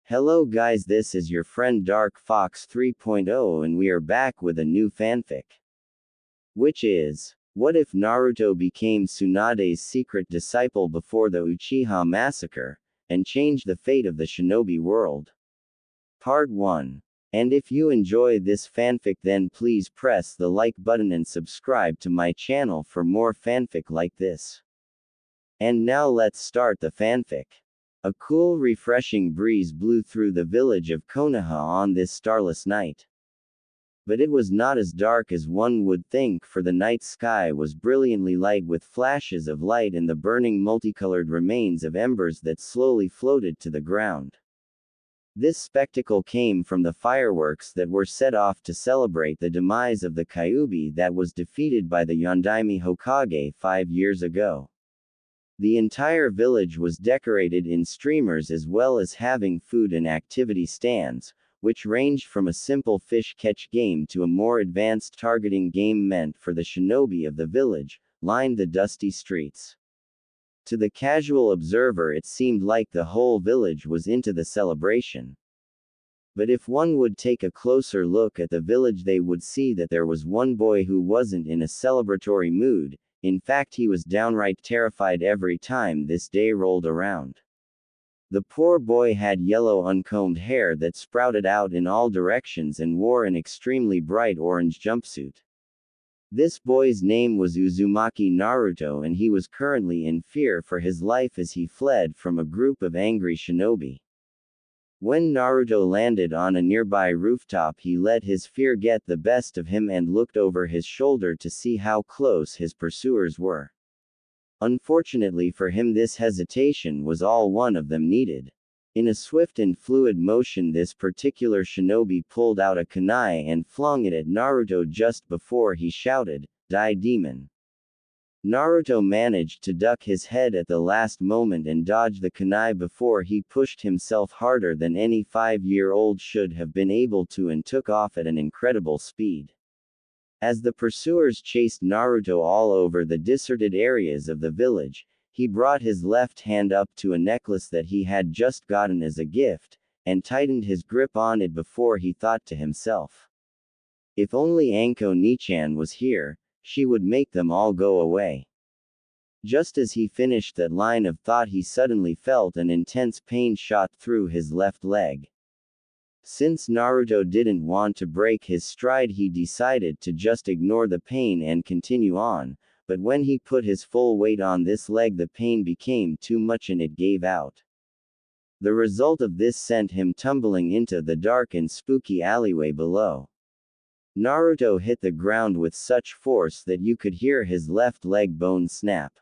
Hello guys, this is your friend Dark Fox 3.0 and we are back with a new fanfic. Which is, what if Naruto became Tsunade's secret disciple before the Uchiha massacre, and changed the fate of the shinobi world? Part 1. And if you enjoy this fanfic then please press the like button and subscribe to my channel for more fanfic like this. And now let's start the fanfic. A cool, refreshing breeze blew through the village of Konoha on this starless night. But it was not as dark as one would think, for the night sky was brilliantly light with flashes of light and the burning multicolored remains of embers that slowly floated to the ground. This spectacle came from the fireworks that were set off to celebrate the demise of the Kyuubi that was defeated by the Yondaime Hokage 5 years ago. The entire village was decorated in streamers as well as having food and activity stands, which ranged from a simple fish catch game to a more advanced targeting game meant for the shinobi of the village, lined the dusty streets. To the casual observer it seemed like the whole village was into the celebration. But if one would take a closer look at the village they would see that there was one boy who wasn't in a celebratory mood. In fact, he was downright terrified every time this day rolled around. The poor boy had yellow uncombed hair that sprouted out in all directions and wore an extremely bright orange jumpsuit. This boy's name was Uzumaki Naruto and he was currently in fear for his life as he fled from a group of angry shinobi. When Naruto landed on a nearby rooftop he let his fear get the best of him and looked over his shoulder to see how close his pursuers were. Unfortunately for him this hesitation was all one of them needed. In a swift and fluid motion this particular shinobi pulled out a kunai and flung it at Naruto just before he shouted, "Die demon!" Naruto managed to duck his head at the last moment and dodge the kunai before he pushed himself harder than any 5-year-old should have been able to and took off at an incredible speed. As the pursuers chased Naruto all over the deserted areas of the village, he brought his left hand up to a necklace that he had just gotten as a gift, and tightened his grip on it before he thought to himself, "If only Anko Nichan was here, she would make them all go away." Just as he finished that line of thought he suddenly felt an intense pain shot through his left leg. Since Naruto didn't want to break his stride he decided to just ignore the pain and continue on, but when he put his full weight on this leg the pain became too much and it gave out. The result of this sent him tumbling into the dark and spooky alleyway below. Naruto hit the ground with such force that you could hear his left leg bone snap.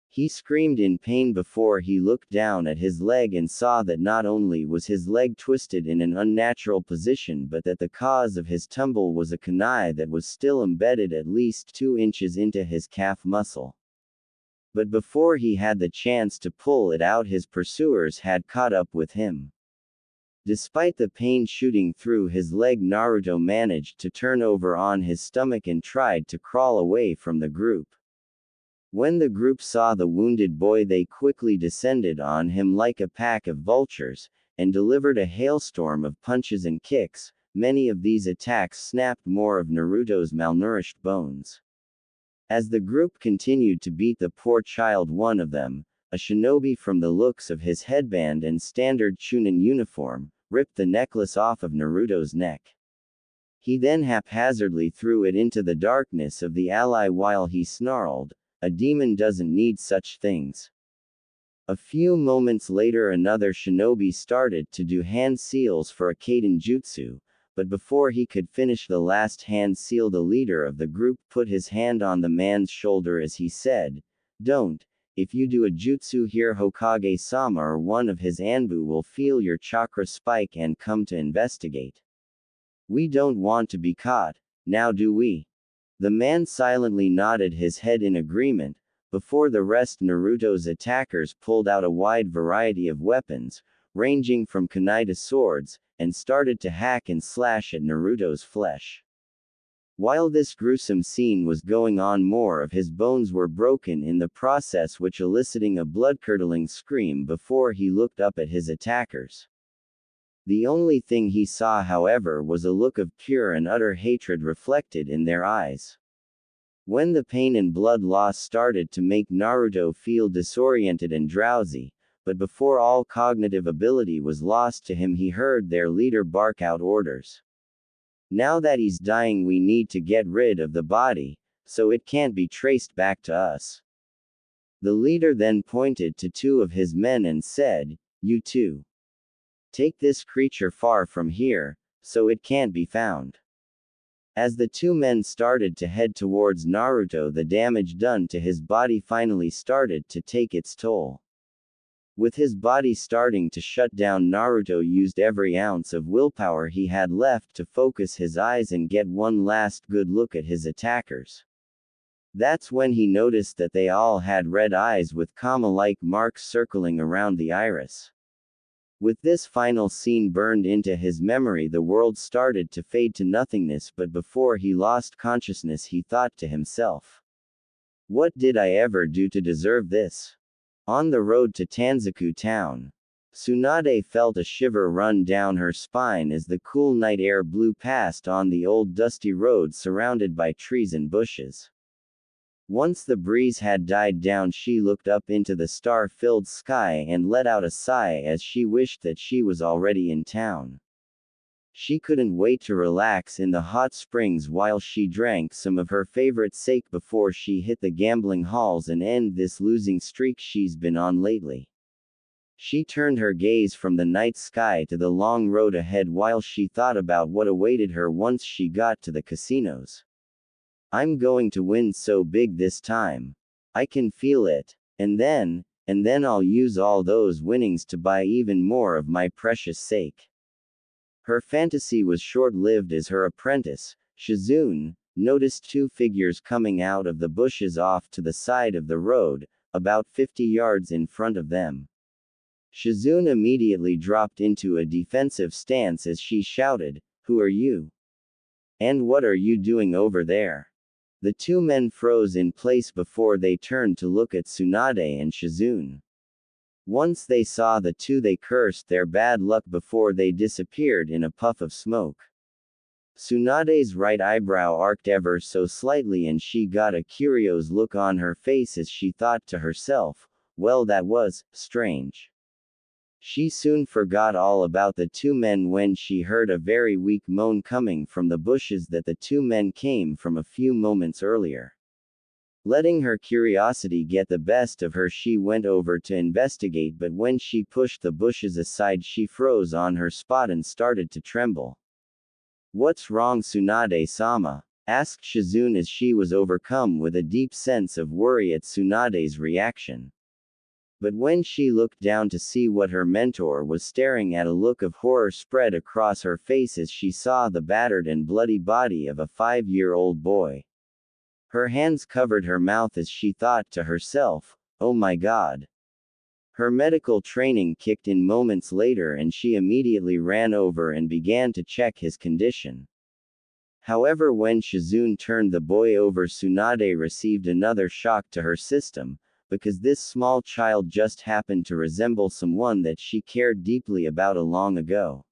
He screamed in pain before he looked down at his leg and saw that not only was his leg twisted in an unnatural position but that the cause of his tumble was a kunai that was still embedded at least 2 inches into his calf muscle. But before he had the chance to pull it out his pursuers had caught up with him. Despite the pain shooting through his leg Naruto managed to turn over on his stomach and tried to crawl away from the group. When the group saw the wounded boy they quickly descended on him like a pack of vultures, and delivered a hailstorm of punches and kicks. Many of these attacks snapped more of Naruto's malnourished bones. As the group continued to beat the poor child one of them, a shinobi from the looks of his headband and standard Chunin uniform, ripped the necklace off of Naruto's neck. He then haphazardly threw it into the darkness of the alley while he snarled, "A demon doesn't need such things." A few moments later another shinobi started to do hand seals for a Kaden jutsu, but before he could finish the last hand seal the leader of the group put his hand on the man's shoulder as he said, "Don't. If you do a jutsu here Hokage-sama or one of his anbu will feel your chakra spike and come to investigate. We don't want to be caught, now do we?" The man silently nodded his head in agreement. Before the rest Naruto's attackers pulled out a wide variety of weapons, ranging from kunai to swords, and started to hack and slash at Naruto's flesh. While this gruesome scene was going on more of his bones were broken in the process which eliciting a blood-curdling scream before he looked up at his attackers. The only thing he saw, however, was a look of pure and utter hatred reflected in their eyes. When the pain and blood loss started to make Naruto feel disoriented and drowsy, but before all cognitive ability was lost to him, he heard their leader bark out orders. Now that he's dying, we need to get rid of the body, so it can't be traced back to us. The leader then pointed to two of his men and said, "You two. Take this creature far from here, so it can't be found." As the two men started to head towards Naruto, the damage done to his body finally started to take its toll. With his body starting to shut down, Naruto used every ounce of willpower he had left to focus his eyes and get one last good look at his attackers. That's when he noticed that they all had red eyes with comma-like marks circling around the iris. With this final scene burned into his memory, the world started to fade to nothingness, but before he lost consciousness, he thought to himself, "What did I ever do to deserve this?" On the road to Tanzaku town, Tsunade felt a shiver run down her spine as the cool night air blew past on the old dusty road surrounded by trees and bushes. Once the breeze had died down, she looked up into the star-filled sky and let out a sigh as she wished that she was already in town. She couldn't wait to relax in the hot springs while she drank some of her favorite sake before she hit the gambling halls and end this losing streak she's been on lately. She turned her gaze from the night sky to the long road ahead while she thought about what awaited her once she got to the casinos. "I'm going to win so big this time. I can feel it. And then I'll use all those winnings to buy even more of my precious sake." Her fantasy was short-lived as her apprentice, Shizune, noticed two figures coming out of the bushes off to the side of the road, about 50 yards in front of them. Shizune immediately dropped into a defensive stance as she shouted, "Who are you? And what are you doing over there?" The two men froze in place before they turned to look at Tsunade and Shizune. Once they saw the two, they cursed their bad luck before they disappeared in a puff of smoke. Tsunade's right eyebrow arched ever so slightly and she got a curious look on her face as she thought to herself, "Well, that was strange." She soon forgot all about the two men when she heard a very weak moan coming from the bushes that the two men came from a few moments earlier. Letting her curiosity get the best of her, she went over to investigate, but when she pushed the bushes aside, she froze on her spot and started to tremble. "What's wrong, Tsunade-sama?" asked Shizune as she was overcome with a deep sense of worry at Tsunade's reaction. But when she looked down to see what her mentor was staring at, a look of horror spread across her face as she saw the battered and bloody body of a 5-year-old boy. Her hands covered her mouth as she thought to herself, "Oh my God." Her medical training kicked in moments later and she immediately ran over and began to check his condition. However, when Shizune turned the boy over, Tsunade received another shock to her system, because this small child just happened to resemble someone that she cared deeply about long ago.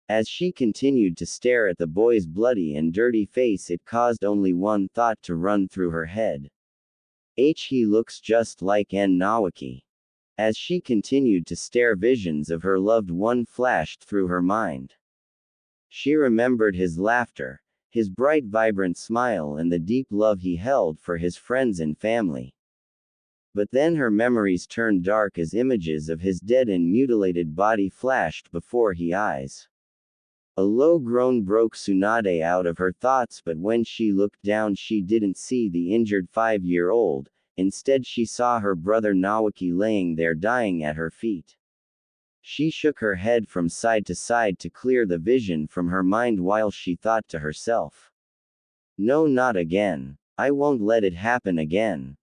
As she continued to stare at the boy's bloody and dirty face, it caused only one thought to run through her head. He looks just like En Nawaki. As she continued to stare, visions of her loved one flashed through her mind. She remembered his laughter, his bright vibrant smile, and the deep love he held for his friends and family. But then her memories turned dark as images of his dead and mutilated body flashed before her eyes. A low groan broke Tsunade out of her thoughts, but when she looked down she didn't see the injured 5-year-old, instead she saw her brother Nawaki laying there dying at her feet. She shook her head from side to side to clear the vision from her mind while she thought to herself, "No, not again. I won't let it happen again."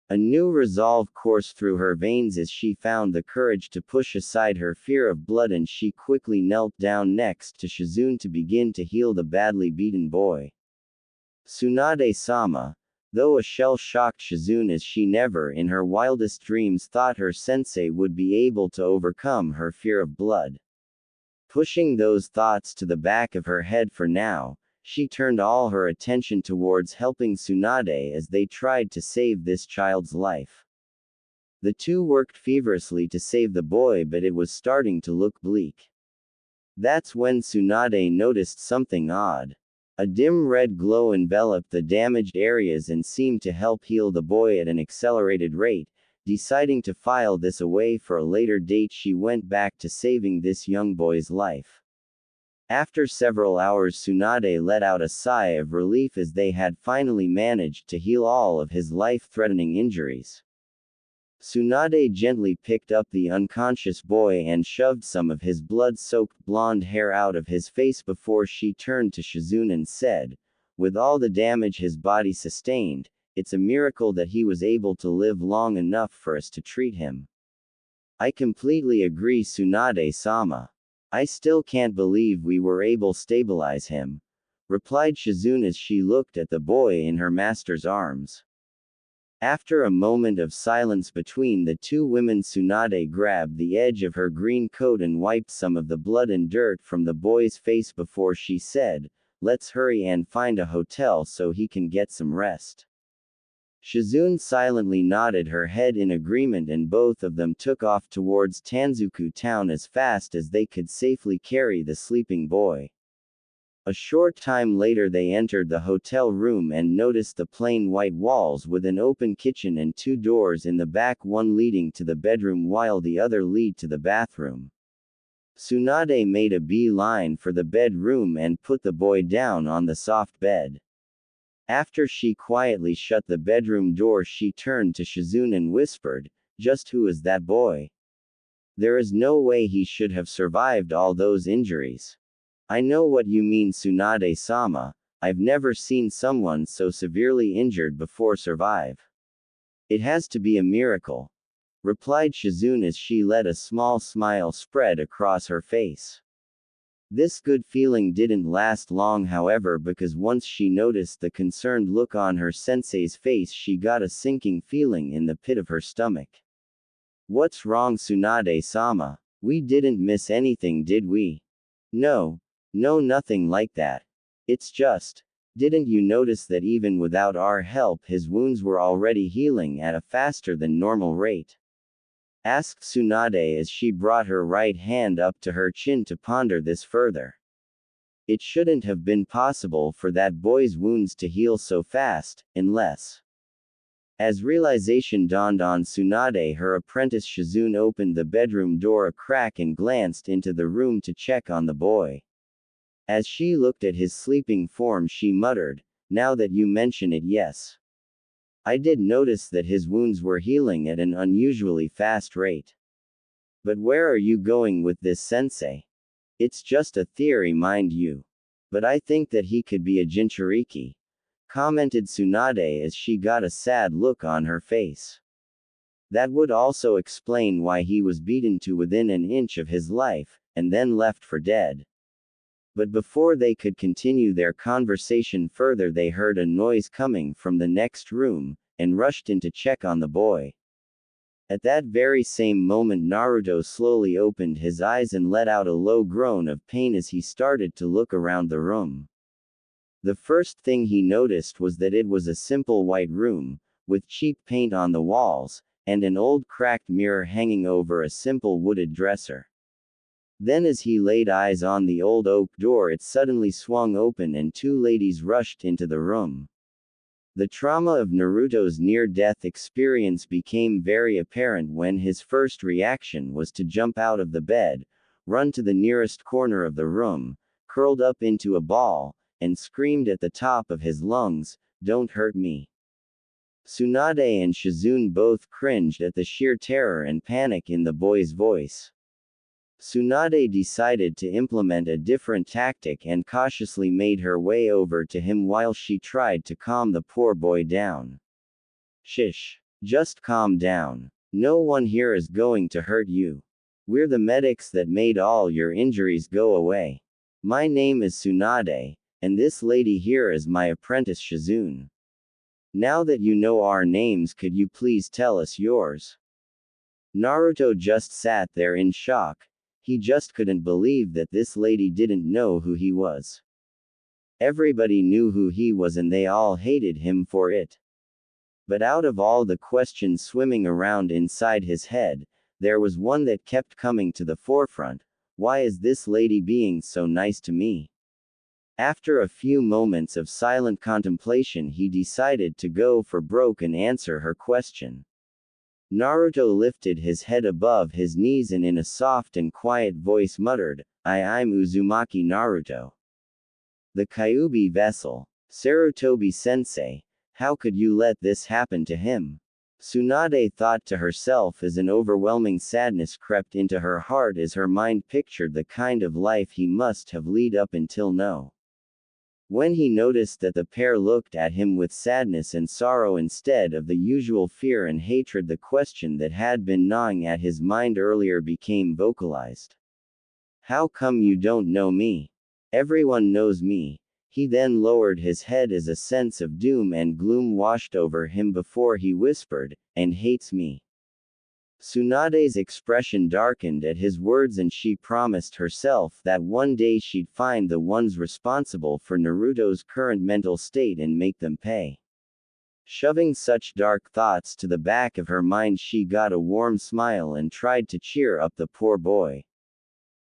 A new resolve coursed through her veins as she found the courage to push aside her fear of blood, and she quickly knelt down next to Shizune to begin to heal the badly beaten boy. Tsunade-sama, though a shell-shocked Shizune as she never in her wildest dreams thought her sensei would be able to overcome her fear of blood. Pushing those thoughts to the back of her head for now, she turned all her attention towards helping Tsunade as they tried to save this child's life. The two worked feverishly to save the boy, but it was starting to look bleak. That's when Tsunade noticed something odd. A dim red glow enveloped the damaged areas and seemed to help heal the boy at an accelerated rate. Deciding to file this away for a later date, she went back to saving this young boy's life. After several hours, Tsunade let out a sigh of relief as they had finally managed to heal all of his life-threatening injuries. Tsunade gently picked up the unconscious boy and shoved some of his blood-soaked blonde hair out of his face before she turned to Shizune and said, "With all the damage his body sustained, it's a miracle that he was able to live long enough for us to treat him." "I completely agree, Tsunade-sama. I still can't believe we were able to stabilize him," replied Shizune as she looked at the boy in her master's arms. After a moment of silence between the two women, Tsunade grabbed the edge of her green coat and wiped some of the blood and dirt from the boy's face before she said, "Let's hurry and find a hotel so he can get some rest." Shizune silently nodded her head in agreement, and both of them took off towards Tanzuku town as fast as they could safely carry the sleeping boy. A short time later they entered the hotel room and noticed the plain white walls with an open kitchen and two doors in the back, one leading to the bedroom while the other lead to the bathroom. Tsunade made a beeline for the bedroom and put the boy down on the soft bed. After she quietly shut the bedroom door, she turned to Shizune and whispered, "Just who is that boy? There is no way he should have survived all those injuries." "I know what you mean, Tsunade-sama. I've never seen someone so severely injured before survive. It has to be a miracle," replied Shizune as she let a small smile spread across her face. This good feeling didn't last long, however, because once she noticed the concerned look on her sensei's face, she got a sinking feeling in the pit of her stomach. "What's wrong, Tsunade-sama? We didn't miss anything, did we?" No, nothing like that. It's just, didn't you notice that even without our help his wounds were already healing at a faster than normal rate?" asked Tsunade as she brought her right hand up to her chin to ponder this further. It shouldn't have been possible for that boy's wounds to heal so fast, unless... As realization dawned on Tsunade, her apprentice Shizune opened the bedroom door a crack and glanced into the room to check on the boy. As she looked at his sleeping form, she muttered, "Now that you mention it, yes. I did notice that his wounds were healing at an unusually fast rate. But where are you going with this, sensei? It's just a theory, mind you. But I think that he could be a Jinchuriki," commented Tsunade as she got a sad look on her face. "That would also explain why he was beaten to within an inch of his life, and then left for dead." But before they could continue their conversation further, they heard a noise coming from the next room, and rushed in to check on the boy. At that very same moment, Naruto slowly opened his eyes and let out a low groan of pain as he started to look around the room. The first thing he noticed was that it was a simple white room, with cheap paint on the walls, and an old cracked mirror hanging over a simple wooded dresser. Then as he laid eyes on the old oak door, it suddenly swung open and two ladies rushed into the room. The trauma of Naruto's near-death experience became very apparent when his first reaction was to jump out of the bed, run to the nearest corner of the room, curled up into a ball, and screamed at the top of his lungs, "Don't hurt me." Tsunade and Shizune both cringed at the sheer terror and panic in the boy's voice. Tsunade decided to implement a different tactic and cautiously made her way over to him while she tried to calm the poor boy down. "Shish. Just calm down. No one here is going to hurt you. We're the medics that made all your injuries go away. My name is Tsunade, and this lady here is my apprentice Shizune. Now that you know our names, could you please tell us yours?" Naruto just sat there in shock. He just couldn't believe that this lady didn't know who he was. Everybody knew who he was and they all hated him for it. But out of all the questions swimming around inside his head, there was one that kept coming to the forefront. Why is this lady being so nice to me? After a few moments of silent contemplation, he decided to go for broke and answer her question. Naruto lifted his head above his knees and in a soft and quiet voice muttered, I'm Uzumaki Naruto. The Kyuubi vessel. Sarutobi-sensei, how could you let this happen to him? Tsunade thought to herself as an overwhelming sadness crept into her heart as her mind pictured the kind of life he must have led up until now. When he noticed that the pair looked at him with sadness and sorrow instead of the usual fear and hatred, the question that had been gnawing at his mind earlier became vocalized. How come you don't know me? Everyone knows me. He then lowered his head as a sense of doom and gloom washed over him before he whispered, and hates me. Tsunade's expression darkened at his words and she promised herself that one day she'd find the ones responsible for Naruto's current mental state and make them pay. Shoving such dark thoughts to the back of her mind, she got a warm smile and tried to cheer up the poor boy.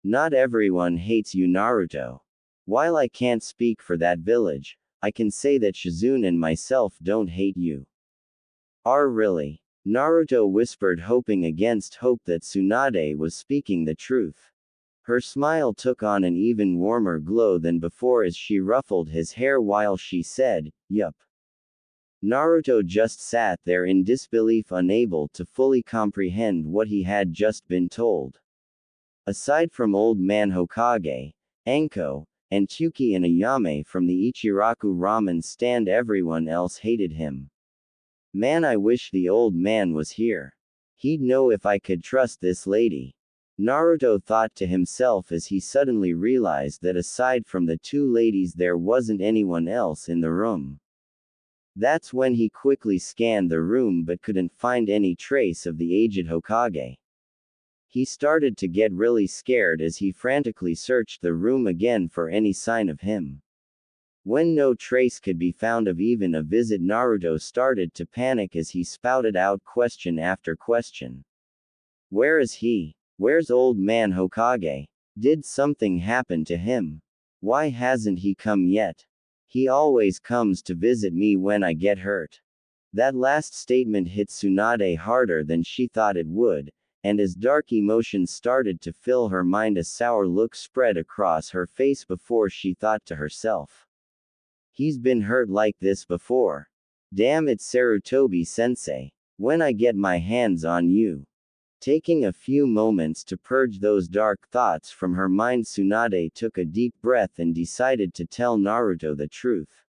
Not everyone hates you, Naruto. While I can't speak for that village, I can say that Shizune and myself don't hate you. Really? Naruto whispered, hoping against hope that Tsunade was speaking the truth. Her smile took on an even warmer glow than before as she ruffled his hair while she said, yup. Naruto just sat there in disbelief, unable to fully comprehend what he had just been told. Aside from Old Man Hokage, Anko, and Chuki and Ayame from the Ichiraku ramen stand, everyone else hated him. Man, I wish the old man was here. He'd know if I could trust this lady. Naruto thought to himself as he suddenly realized that aside from the two ladies there wasn't anyone else in the room. That's when he quickly scanned the room but couldn't find any trace of the aged Hokage. He started to get really scared as he frantically searched the room again for any sign of him. When no trace could be found of even a visit, Naruto started to panic as he spouted out question after question. Where is he? Where's Old Man Hokage? Did something happen to him? Why hasn't he come yet? He always comes to visit me when I get hurt. That last statement hit Tsunade harder than she thought it would, and as dark emotions started to fill her mind, a sour look spread across her face before she thought to herself. He's been hurt like this before. Damn it, Sarutobi-sensei. When I get my hands on you. Taking a few moments to purge those dark thoughts from her mind, Tsunade took a deep breath and decided to tell Naruto the truth.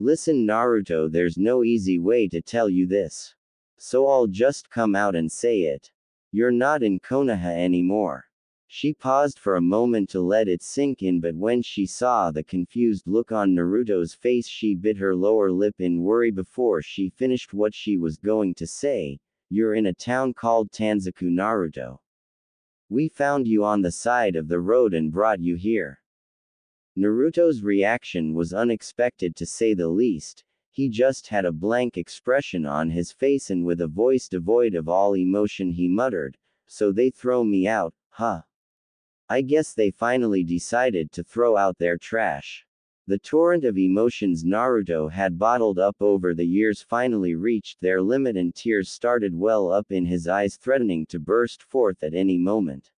Listen, Naruto, there's no easy way to tell you this. So I'll just come out and say it. You're not in Konoha anymore. She paused for a moment to let it sink in, but when she saw the confused look on Naruto's face, she bit her lower lip in worry before she finished what she was going to say. You're in a town called Tanzaku, Naruto. We found you on the side of the road and brought you here. Naruto's reaction was unexpected to say the least. He just had a blank expression on his face and with a voice devoid of all emotion he muttered, so they throw me out, huh? I guess they finally decided to throw out their trash. The torrent of emotions Naruto had bottled up over the years finally reached their limit and tears started well up in his eyes, threatening to burst forth at any moment.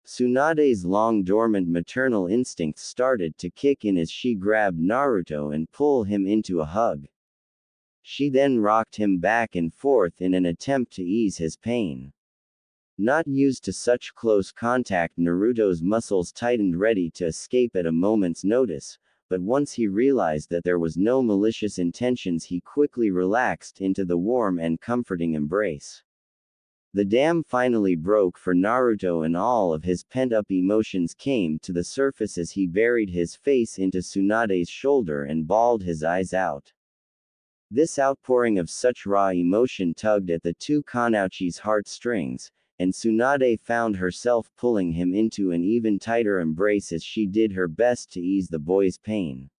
Tsunade's long dormant maternal instincts started to kick in as she grabbed Naruto and pulled him into a hug. She then rocked him back and forth in an attempt to ease his pain. Not used to such close contact, Naruto's muscles tightened, ready to escape at a moment's notice, but once he realized that there was no malicious intentions, he quickly relaxed into the warm and comforting embrace. The dam finally broke for Naruto and all of his pent-up emotions came to the surface as he buried his face into Tsunade's shoulder and bawled his eyes out. This outpouring of such raw emotion tugged at the two Kanouchi's heartstrings, and Tsunade found herself pulling him into an even tighter embrace as she did her best to ease the boy's pain.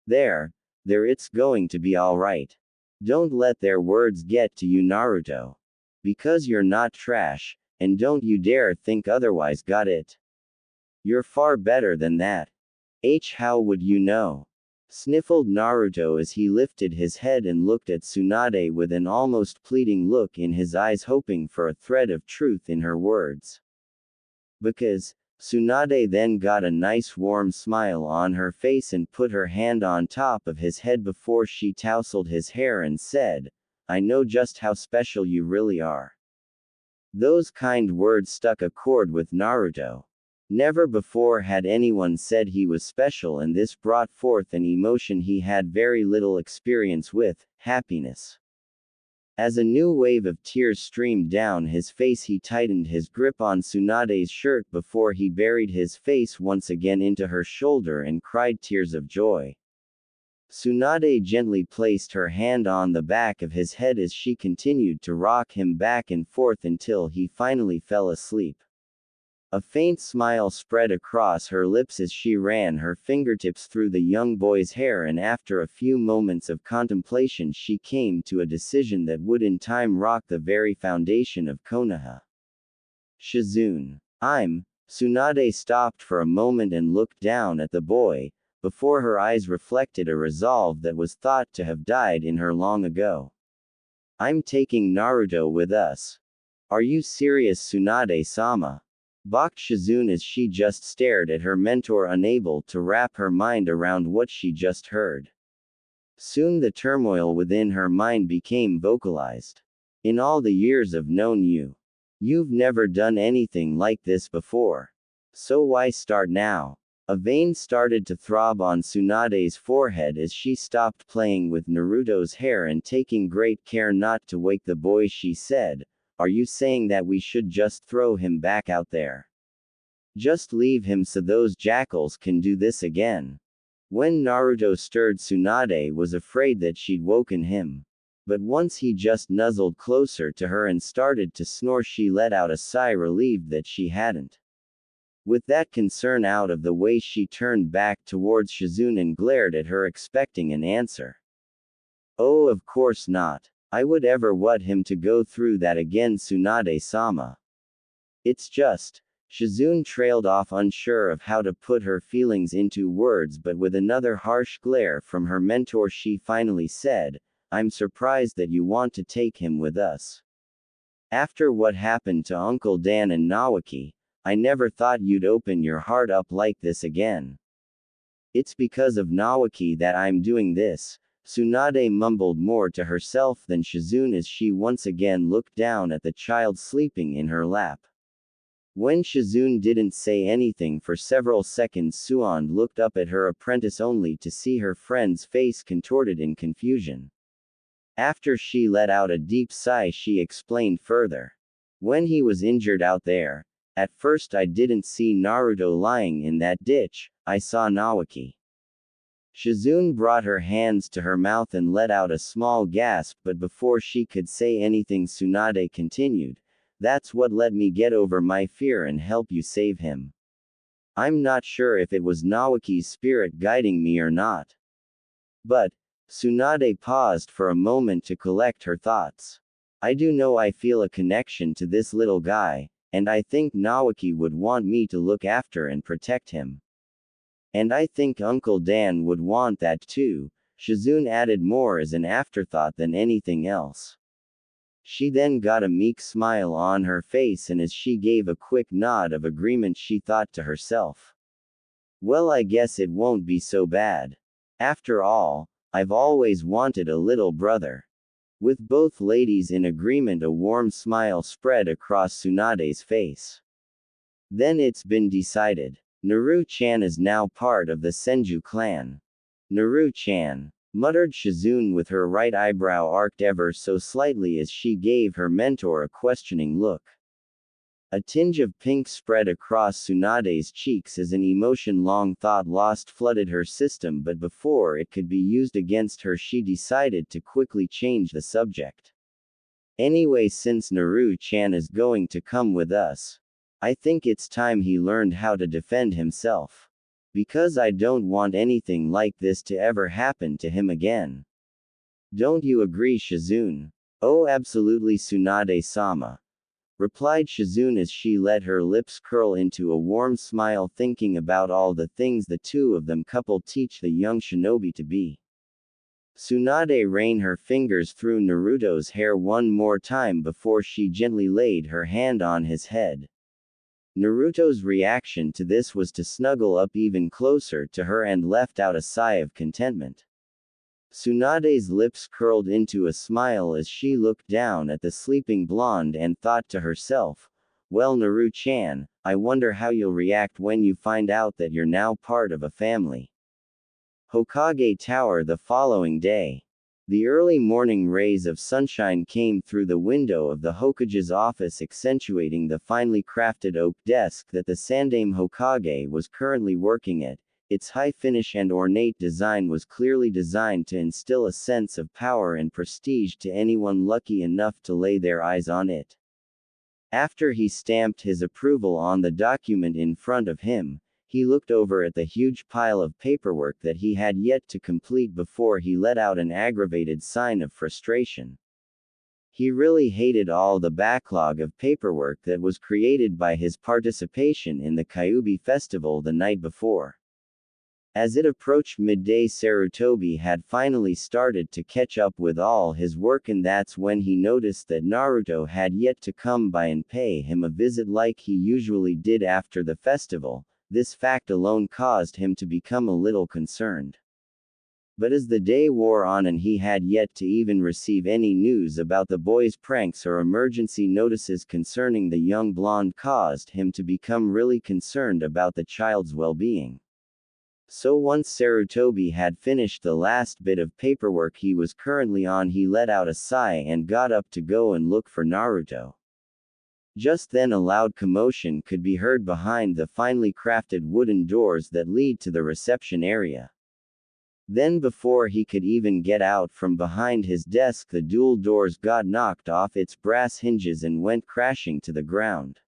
There, it's going to be alright. Don't let their words get to you, Naruto. Because you're not trash, and don't you dare think otherwise, got it? You're far better than that. How would you know? Sniffled Naruto as he lifted his head and looked at Tsunade with an almost pleading look in his eyes, hoping for a thread of truth in her words. Because, Tsunade then got a nice warm smile on her face and put her hand on top of his head before she tousled his hair and said, I know just how special you really are. Those kind words struck a chord with Naruto. Never before had anyone said he was special, and this brought forth an emotion he had very little experience with, happiness. As a new wave of tears streamed down his face, he tightened his grip on Tsunade's shirt before he buried his face once again into her shoulder and cried tears of joy. Tsunade gently placed her hand on the back of his head as she continued to rock him back and forth until he finally fell asleep. A faint smile spread across her lips as she ran her fingertips through the young boy's hair, and after a few moments of contemplation she came to a decision that would in time rock the very foundation of Konoha. Shizune. Tsunade stopped for a moment and looked down at the boy, before her eyes reflected a resolve that was thought to have died in her long ago. I'm taking Naruto with us. Are you serious, Tsunade-sama? Balked Shizune as she just stared at her mentor, unable to wrap her mind around what she just heard. Soon the turmoil within her mind became vocalized. In all the years I've known you, you've never done anything like this before. So why start now? A vein started to throb on Tsunade's forehead as she stopped playing with Naruto's hair and, taking great care not to wake the boy, she said, Are you saying that we should just throw him back out there? Just leave him so those jackals can do this again? When Naruto stirred, Tsunade was afraid that she'd woken him. But once he just nuzzled closer to her and started to snore, she let out a sigh, relieved that she hadn't. With that concern out of the way, she turned back towards Shizune and glared at her, expecting an answer. Oh, of course not. I would ever want him to go through that again, Tsunade-sama. It's just. Shizune trailed off, unsure of how to put her feelings into words, but with another harsh glare from her mentor she finally said, I'm surprised that you want to take him with us. After what happened to Uncle Dan and Nawaki, I never thought you'd open your heart up like this again. It's because of Nawaki that I'm doing this, Tsunade mumbled more to herself than Shizune as she once again looked down at the child sleeping in her lap. When Shizune didn't say anything for several seconds, Tsunade looked up at her apprentice only to see her friend's face contorted in confusion. After she let out a deep sigh, she explained further. When he was injured out there, at first I didn't see Naruto lying in that ditch, I saw Nawaki. Shizune brought her hands to her mouth and let out a small gasp, but before she could say anything, Tsunade continued, That's what let me get over my fear and help you save him. I'm not sure if it was Nawaki's spirit guiding me or not. But, Tsunade paused for a moment to collect her thoughts. I do know I feel a connection to this little guy, and I think Nawaki would want me to look after and protect him. And I think Uncle Dan would want that too, Shizune added more as an afterthought than anything else. She then got a meek smile on her face, and as she gave a quick nod of agreement she thought to herself. Well, I guess it won't be so bad. After all, I've always wanted a little brother. With both ladies in agreement, a warm smile spread across Tsunade's face. Then it's been decided. Naru-chan is now part of the Senju clan. Naru-chan, muttered Shizune with her right eyebrow arched ever so slightly as she gave her mentor a questioning look. A tinge of pink spread across Tsunade's cheeks as an emotion long thought lost flooded her system, but before it could be used against her she decided to quickly change the subject. Anyway, since Naru-chan is going to come with us, I think it's time he learned how to defend himself. Because I don't want anything like this to ever happen to him again. Don't you agree, Shizune? Oh, absolutely, Tsunade-sama, replied Shizune as she let her lips curl into a warm smile, thinking about all the things the two of them couple teach the young shinobi to be. Tsunade ran her fingers through Naruto's hair one more time before she gently laid her hand on his head. Naruto's reaction to this was to snuggle up even closer to her and let out a sigh of contentment. Tsunade's lips curled into a smile as she looked down at the sleeping blonde and thought to herself, well, Naru-chan, I wonder how you'll react when you find out that you're now part of a family. Hokage Tower the following day. The early morning rays of sunshine came through the window of the Hokage's office, accentuating the finely crafted oak desk that the Sandaime Hokage was currently working at. Its high finish and ornate design was clearly designed to instill a sense of power and prestige to anyone lucky enough to lay their eyes on it. After he stamped his approval on the document in front of him, he looked over at the huge pile of paperwork that he had yet to complete before he let out an aggravated sign of frustration. He really hated all the backlog of paperwork that was created by his participation in the Kyuubi festival the night before. As it approached midday, Sarutobi had finally started to catch up with all his work, and that's when he noticed that Naruto had yet to come by and pay him a visit like he usually did after the festival. This fact alone caused him to become a little concerned. But as the day wore on and he had yet to even receive any news about the boy's pranks or emergency notices concerning the young blonde, caused him to become really concerned about the child's well-being. So once Sarutobi had finished the last bit of paperwork he was currently on, he let out a sigh and got up to go and look for Naruto. Just then a loud commotion could be heard behind the finely crafted wooden doors that lead to the reception area. Then before he could even get out from behind his desk, the dual doors got knocked off its brass hinges and went crashing to the ground.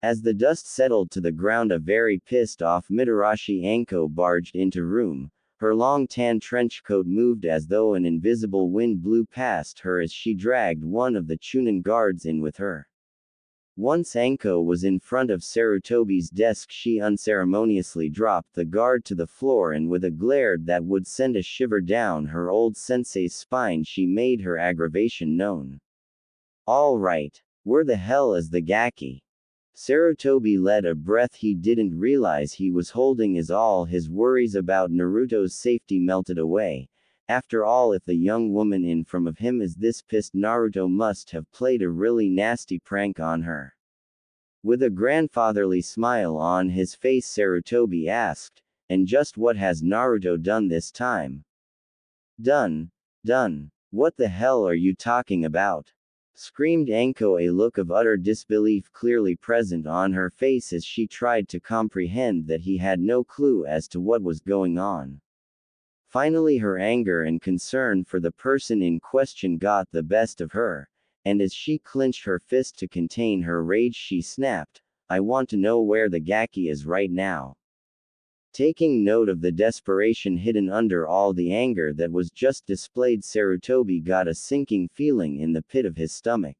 As the dust settled to the ground, a very pissed-off Mitarashi Anko barged into room. Her long tan trench coat moved as though an invisible wind blew past her as she dragged one of the Chunin guards in with her. Once Anko was in front of Sarutobi's desk, she unceremoniously dropped the guard to the floor, and with a glare that would send a shiver down her old sensei's spine, she made her aggravation known. All right. Where the hell is the Gaki? Sarutobi let a breath. He didn't realize he was holding as all his worries about Naruto's safety melted away. After all, if the young woman in front of him is this pissed, Naruto must have played a really nasty prank on her. With a grandfatherly smile on his face, Sarutobi asked, and just what has Naruto done this time? Done. What the hell are you talking about? Screamed Anko, a look of utter disbelief clearly present on her face as she tried to comprehend that he had no clue as to what was going on. Finally, her anger and concern for the person in question got the best of her, and as she clenched her fist to contain her rage, she snapped, I want to know where the Gaki is right now. Taking note of the desperation hidden under all the anger that was just displayed, Sarutobi got a sinking feeling in the pit of his stomach.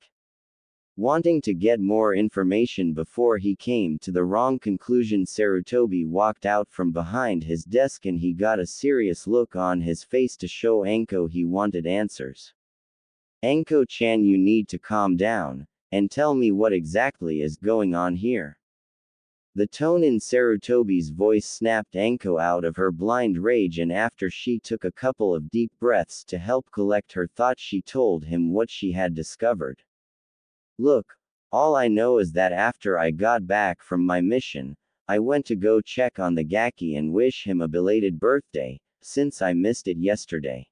Wanting to get more information before he came to the wrong conclusion, Sarutobi walked out from behind his desk and he got a serious look on his face to show Anko he wanted answers. Anko-chan, you need to calm down, and tell me what exactly is going on here. The tone in Sarutobi's voice snapped Anko out of her blind rage, and after she took a couple of deep breaths to help collect her thoughts, she told him what she had discovered. Look, all I know is that after I got back from my mission, I went to go check on the Gaki and wish him a belated birthday, since I missed it yesterday.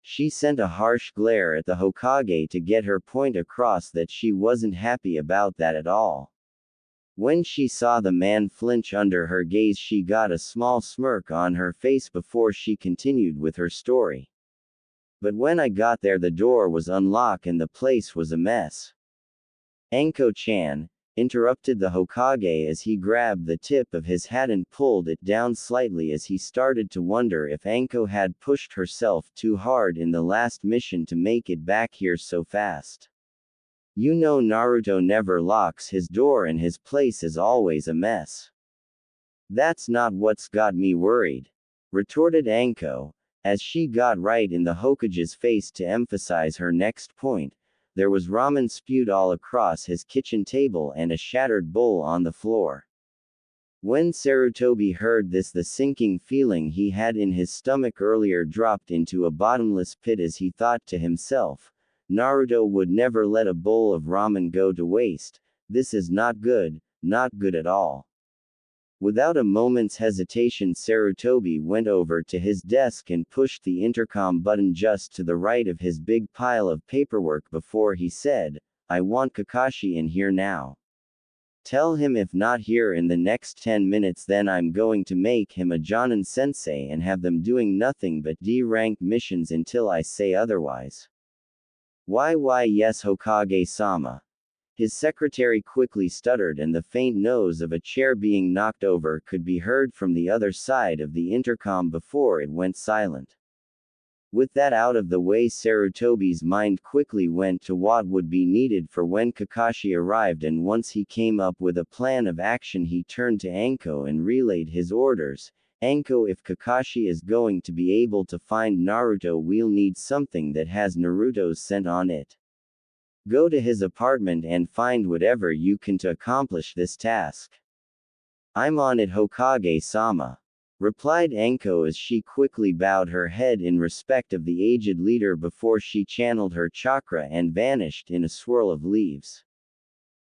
She sent a harsh glare at the Hokage to get her point across that she wasn't happy about that at all. When she saw the man flinch under her gaze, she got a small smirk on her face before she continued with her story. But when I got there, the door was unlocked and the place was a mess. Anko-chan, interrupted the Hokage as he grabbed the tip of his hat and pulled it down slightly as he started to wonder if Anko had pushed herself too hard in the last mission to make it back here so fast. You know Naruto never locks his door and his place is always a mess. That's not what's got me worried, retorted Anko, as she got right in the Hokage's face to emphasize her next point. There was ramen spewed all across his kitchen table and a shattered bowl on the floor. When Sarutobi heard this, the sinking feeling he had in his stomach earlier dropped into a bottomless pit as he thought to himself, Naruto would never let a bowl of ramen go to waste. This is not good at all. Without a moment's hesitation, Sarutobi went over to his desk and pushed the intercom button just to the right of his big pile of paperwork before he said, I want Kakashi in here now. Tell him if not here in the next 10 minutes, then I'm going to make him a Jonin sensei and have them doing nothing but D-rank missions until I say otherwise. Why yes, Hokage-sama. His secretary quickly stuttered, and the faint nose of a chair being knocked over could be heard from the other side of the intercom before it went silent. With that out of the way, Sarutobi's mind quickly went to what would be needed for when Kakashi arrived, and once he came up with a plan of action, he turned to Anko and relayed his orders. Anko, if Kakashi is going to be able to find Naruto, we'll need something that has Naruto's scent on it. Go to his apartment and find whatever you can to accomplish this task. I'm on it, Hokage-sama, replied Anko as she quickly bowed her head in respect of the aged leader before she channeled her chakra and vanished in a swirl of leaves.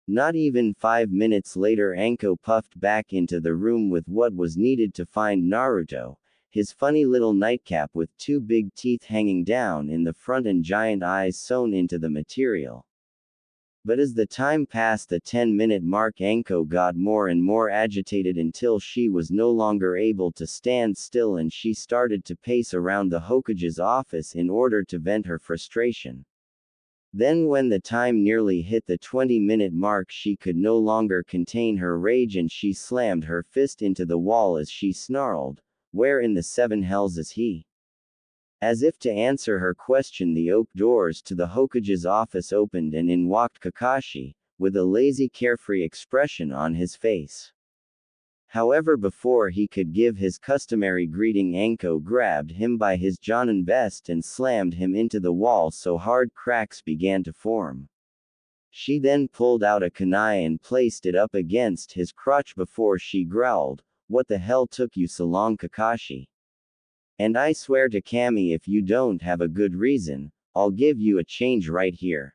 Not even 5 minutes later, Anko puffed back into the room with what was needed to find Naruto, his funny little nightcap with 2 big teeth hanging down in the front and giant eyes sewn into the material. But as the time passed the 10-minute mark, Anko got more and more agitated until she was no longer able to stand still, and she started to pace around the Hokage's office in order to vent her frustration. Then when the time nearly hit the 20-minute mark, she could no longer contain her rage and she slammed her fist into the wall as she snarled, "Where in the 7 hells is he?" As if to answer her question, the oak doors to the Hokage's office opened and in walked Kakashi, with a lazy, carefree expression on his face. However, before he could give his customary greeting, Anko grabbed him by his Jonin vest and slammed him into the wall so hard cracks began to form. She then pulled out a kunai and placed it up against his crotch before she growled, "What the hell took you so long, Kakashi? And I swear to Kami, if you don't have a good reason, I'll give you a change right here."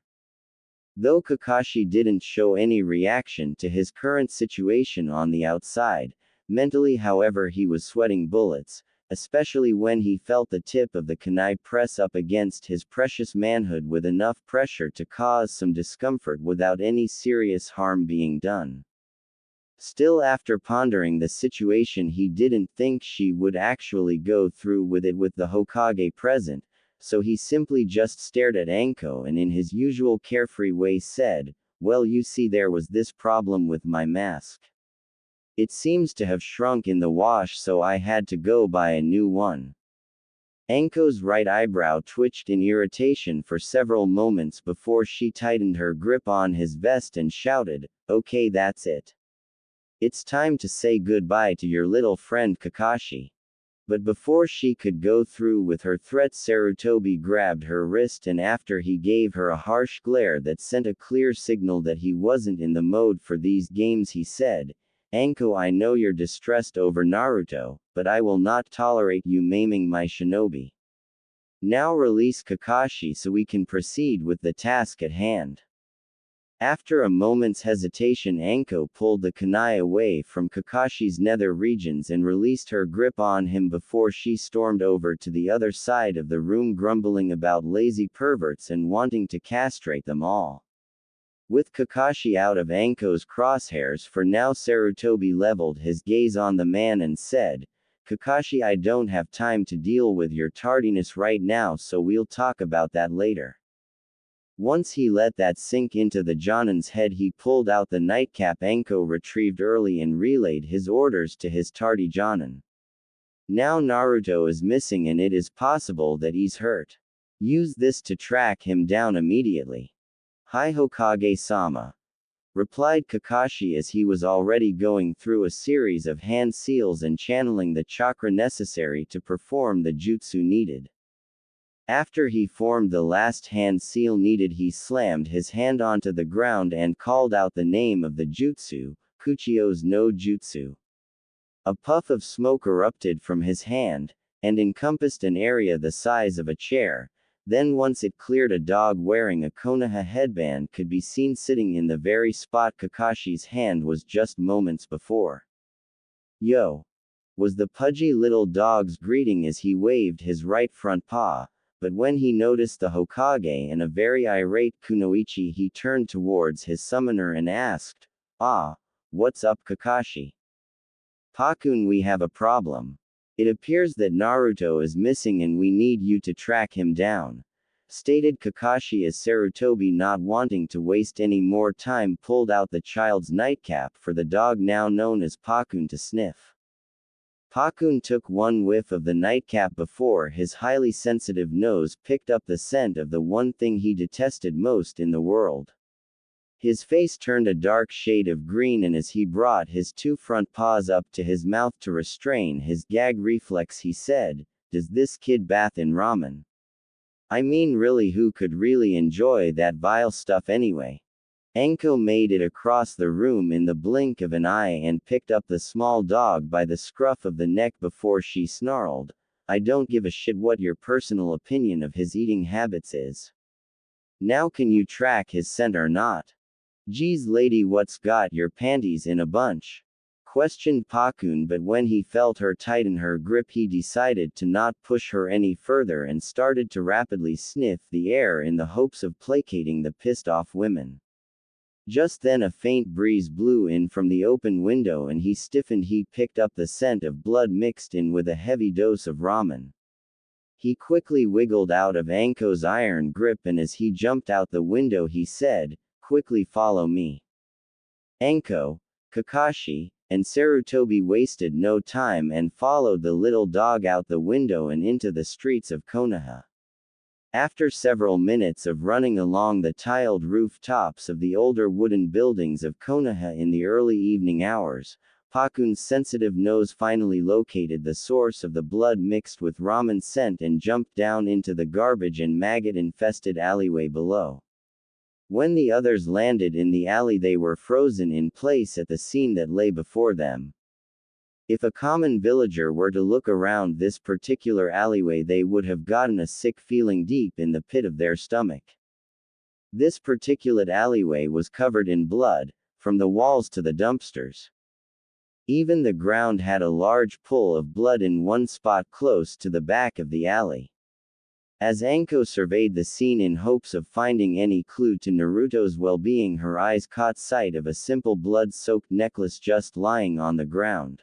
Though Kakashi didn't show any reaction to his current situation on the outside, mentally however he was sweating bullets, especially when he felt the tip of the kunai press up against his precious manhood with enough pressure to cause some discomfort without any serious harm being done. Still, after pondering the situation, he didn't think she would actually go through with it with the Hokage present, so he simply just stared at Anko and in his usual carefree way said, "Well, you see, there was this problem with my mask. It seems to have shrunk in the wash, so I had to go buy a new one." Anko's right eyebrow twitched in irritation for several moments before she tightened her grip on his vest and shouted, "Okay, that's it. It's time to say goodbye to your little friend Kakashi." But before she could go through with her threat, Sarutobi grabbed her wrist, and after he gave her a harsh glare that sent a clear signal that he wasn't in the mode for these games, he said, "Anko, I know you're distressed over Naruto, but I will not tolerate you maiming my shinobi. Now release Kakashi so we can proceed with the task at hand." After a moment's hesitation, Anko pulled the kunai away from Kakashi's nether regions and released her grip on him before she stormed over to the other side of the room, grumbling about lazy perverts and wanting to castrate them all. With Kakashi out of Anko's crosshairs for now, Sarutobi leveled his gaze on the man and said, Kakashi, I don't have time to deal with your tardiness right now, so we'll talk about that later. Once he let that sink into the Jonin's head, he pulled out the nightcap Anko retrieved early and relayed his orders to his tardy Jonin. Now Naruto is missing and it is possible that he's hurt. Use this to track him down immediately. Hi Hokage-sama, replied Kakashi as he was already going through a series of hand seals and channeling the chakra necessary to perform the jutsu needed. After he formed the last hand seal needed, he slammed his hand onto the ground and called out the name of the jutsu, Kuchio's no jutsu. A puff of smoke erupted from his hand, and encompassed an area the size of a chair. Then once it cleared, a dog wearing a Konoha headband could be seen sitting in the very spot Kakashi's hand was just moments before. Yo! Was the pudgy little dog's greeting as he waved his right front paw, but when he noticed the Hokage and a very irate Kunoichi, he turned towards his summoner and asked, "Ah, what's up Kakashi? Pakun, we have a problem. It appears that Naruto is missing and we need you to track him down," stated Kakashi as Sarutobi, not wanting to waste any more time, pulled out the child's nightcap for the dog now known as Pakun to sniff. Pakun took one whiff of the nightcap before his highly sensitive nose picked up the scent of the one thing he detested most in the world. His face turned a dark shade of green, and as he brought his two front paws up to his mouth to restrain his gag reflex, he said, "Does this kid bath in ramen? I mean, really, who could really enjoy that vile stuff anyway?" Anko made it across the room in the blink of an eye and picked up the small dog by the scruff of the neck before she snarled, "I don't give a shit what your personal opinion of his eating habits is. Now can you track his scent or not? Geez lady, what's got your panties in a bunch?" questioned Pakun, but when he felt her tighten her grip, he decided to not push her any further and started to rapidly sniff the air in the hopes of placating the pissed-off women. Just then a faint breeze blew in from the open window and he stiffened. He picked up the scent of blood mixed in with a heavy dose of ramen. He quickly wiggled out of Anko's iron grip, and as he jumped out the window he said, "Quickly follow me." Anko, Kakashi, and Sarutobi wasted no time and followed the little dog out the window and into the streets of Konoha. After several minutes of running along the tiled rooftops of the older wooden buildings of Konoha in the early evening hours, Pakun's sensitive nose finally located the source of the blood mixed with ramen scent and jumped down into the garbage and maggot-infested alleyway below. When the others landed in the alley, they were frozen in place at the scene that lay before them. If a common villager were to look around this particular alleyway, they would have gotten a sick feeling deep in the pit of their stomach. This particulate alleyway was covered in blood, from the walls to the dumpsters. Even the ground had a large pool of blood in one spot close to the back of the alley. As Anko surveyed the scene in hopes of finding any clue to Naruto's well-being, her eyes caught sight of a simple blood-soaked necklace just lying on the ground.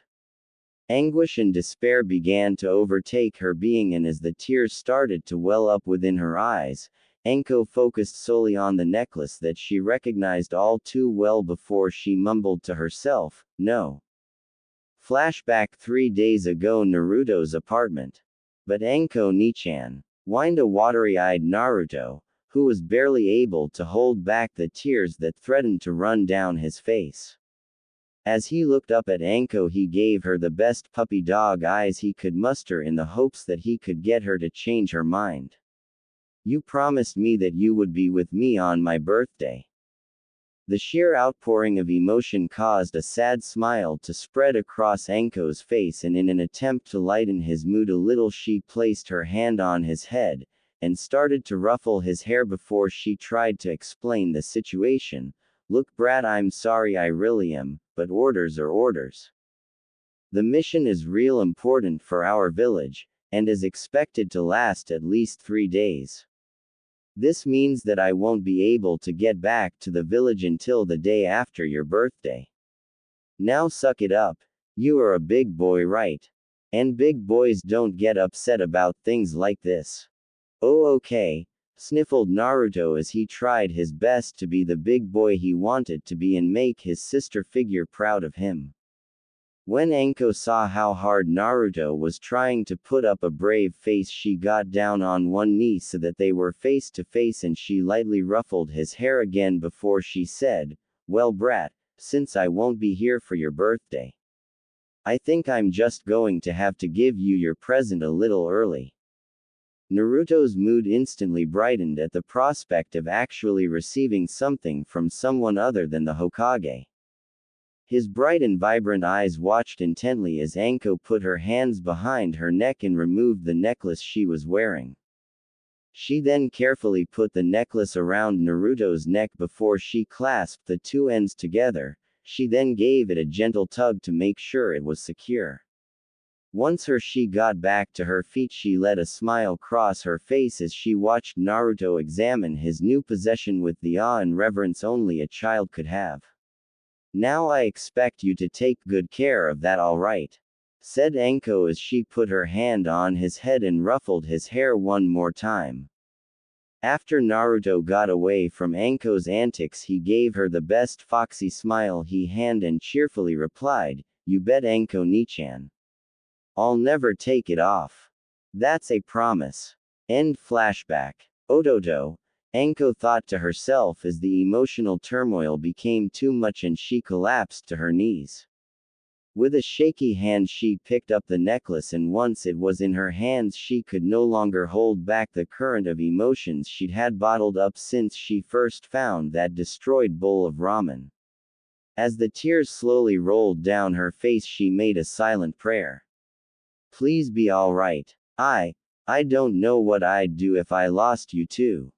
Anguish and despair began to overtake her being, and as the tears started to well up within her eyes, Anko focused solely on the necklace that she recognized all too well before she mumbled to herself, "No." Flashback 3 days ago, Naruto's apartment. But Anko Nichan, whined a watery-eyed Naruto, who was barely able to hold back the tears that threatened to run down his face. As he looked up at Anko, he gave her the best puppy dog eyes he could muster in the hopes that he could get her to change her mind. "You promised me that you would be with me on my birthday." The sheer outpouring of emotion caused a sad smile to spread across Anko's face, and in an attempt to lighten his mood a little, she placed her hand on his head, and started to ruffle his hair before she tried to explain the situation. "Look brat, I'm sorry, I really am, but orders are orders. The mission is real important for our village, and is expected to last at least 3 days. This means that I won't be able to get back to the village until the day after your birthday. Now suck it up. You are a big boy, right? And big boys don't get upset about things like this. Oh okay, sniffled Naruto as he tried his best to be the big boy he wanted to be and make his sister figure proud of him. When Anko saw how hard Naruto was trying to put up a brave face, she got down on one knee so that they were face to face, and she lightly ruffled his hair again before she said, "Well brat, since I won't be here for your birthday, I think I'm just going to have to give you your present a little early." Naruto's mood instantly brightened at the prospect of actually receiving something from someone other than the Hokage. His bright and vibrant eyes watched intently as Anko put her hands behind her neck and removed the necklace she was wearing. She then carefully put the necklace around Naruto's neck before she clasped the two ends together. She then gave it a gentle tug to make sure it was secure. Once she got back to her feet, she let a smile cross her face as she watched Naruto examine his new possession with the awe and reverence only a child could have. "Now I expect you to take good care of that, all right?" said Anko as she put her hand on his head and ruffled his hair one more time. After Naruto got away from Anko's antics, he gave her the best foxy smile he had and cheerfully replied, "You bet, Anko Nichan. I'll never take it off. That's a promise." End flashback. Ototo. Anko thought to herself as the emotional turmoil became too much and she collapsed to her knees. With a shaky hand she picked up the necklace, and once it was in her hands she could no longer hold back the current of emotions she'd had bottled up since she first found that destroyed bowl of ramen. As the tears slowly rolled down her face, she made a silent prayer. "Please be all right. I don't know what I'd do if I lost you too."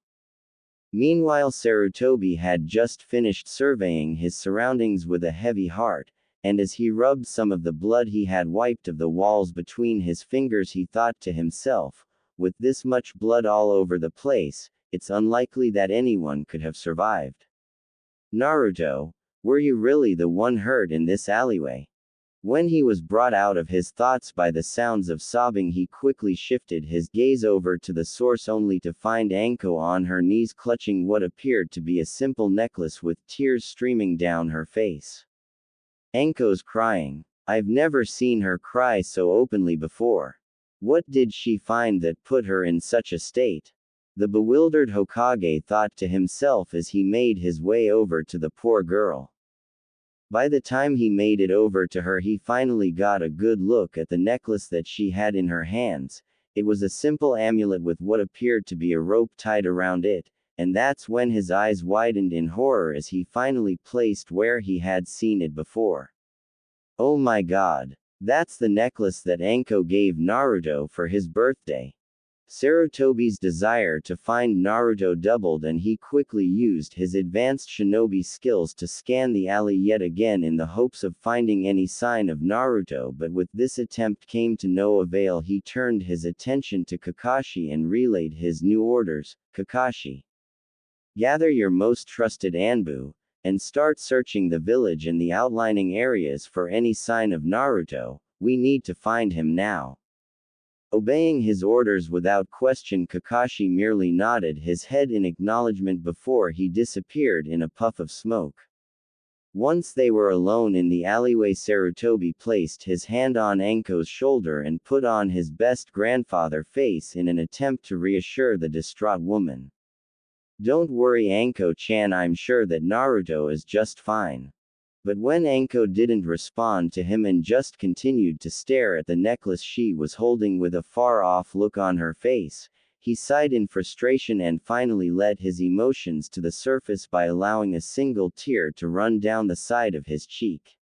Meanwhile, Sarutobi had just finished surveying his surroundings with a heavy heart, and as he rubbed some of the blood he had wiped of the walls between his fingers, he thought to himself, "With this much blood all over the place, it's unlikely that anyone could have survived." "Naruto, were you really the one hurt in this alleyway?" When he was brought out of his thoughts by the sounds of sobbing, he quickly shifted his gaze over to the source only to find Anko on her knees clutching what appeared to be a simple necklace with tears streaming down her face. Anko's crying. I've never seen her cry so openly before. What did she find that put her in such a state? The bewildered Hokage thought to himself as he made his way over to the poor girl. By the time he made it over to her, he finally got a good look at the necklace that she had in her hands. It was a simple amulet with what appeared to be a rope tied around it, and that's when his eyes widened in horror as he finally placed where he had seen it before. Oh my god! That's the necklace that Anko gave Naruto for his birthday. Sarutobi's desire to find Naruto doubled, and he quickly used his advanced shinobi skills to scan the alley yet again in the hopes of finding any sign of Naruto, but with this attempt came to no avail. He turned his attention to Kakashi and relayed his new orders. "Kakashi, gather your most trusted Anbu, and start searching the village and the outlying areas for any sign of Naruto. We need to find him now." Obeying his orders without question, Kakashi merely nodded his head in acknowledgement before he disappeared in a puff of smoke. Once they were alone in the alleyway, Sarutobi placed his hand on Anko's shoulder and put on his best grandfather face in an attempt to reassure the distraught woman. "Don't worry, Anko-chan, I'm sure that Naruto is just fine." But when Anko didn't respond to him and just continued to stare at the necklace she was holding with a far-off look on her face, he sighed in frustration and finally let his emotions to the surface by allowing a single tear to run down the side of his cheek.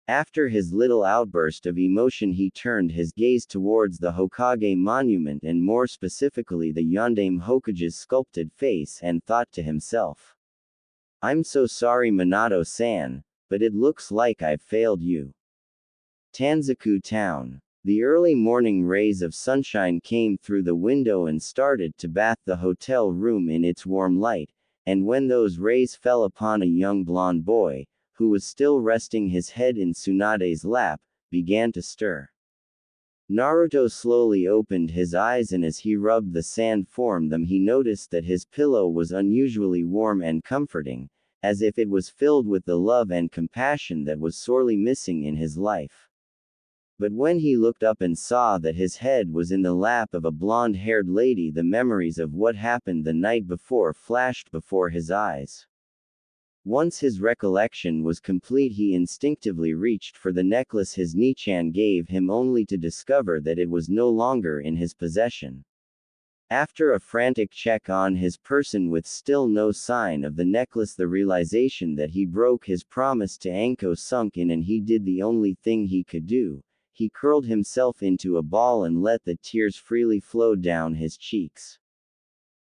After his little outburst of emotion, he turned his gaze towards the Hokage monument, and more specifically the Yondaime Hokage's sculpted face, and thought to himself, "I'm so sorry, Minato-san, but it looks like I've failed you." Tanzaku Town. The early morning rays of sunshine came through the window and started to bath the hotel room in its warm light, and when those rays fell upon a young blonde boy, who was still resting his head in Tsunade's lap, began to stir. Naruto slowly opened his eyes, and as he rubbed the sand from them he noticed that his pillow was unusually warm and comforting, as if it was filled with the love and compassion that was sorely missing in his life. But when he looked up and saw that his head was in the lap of a blonde-haired lady, the memories of what happened the night before flashed before his eyes. Once his recollection was complete, he instinctively reached for the necklace his Nichan gave him, only to discover that it was no longer in his possession. After a frantic check on his person with still no sign of the necklace, the realization that he broke his promise to Anko sunk in, and he did the only thing he could do. He curled himself into a ball and let the tears freely flow down his cheeks.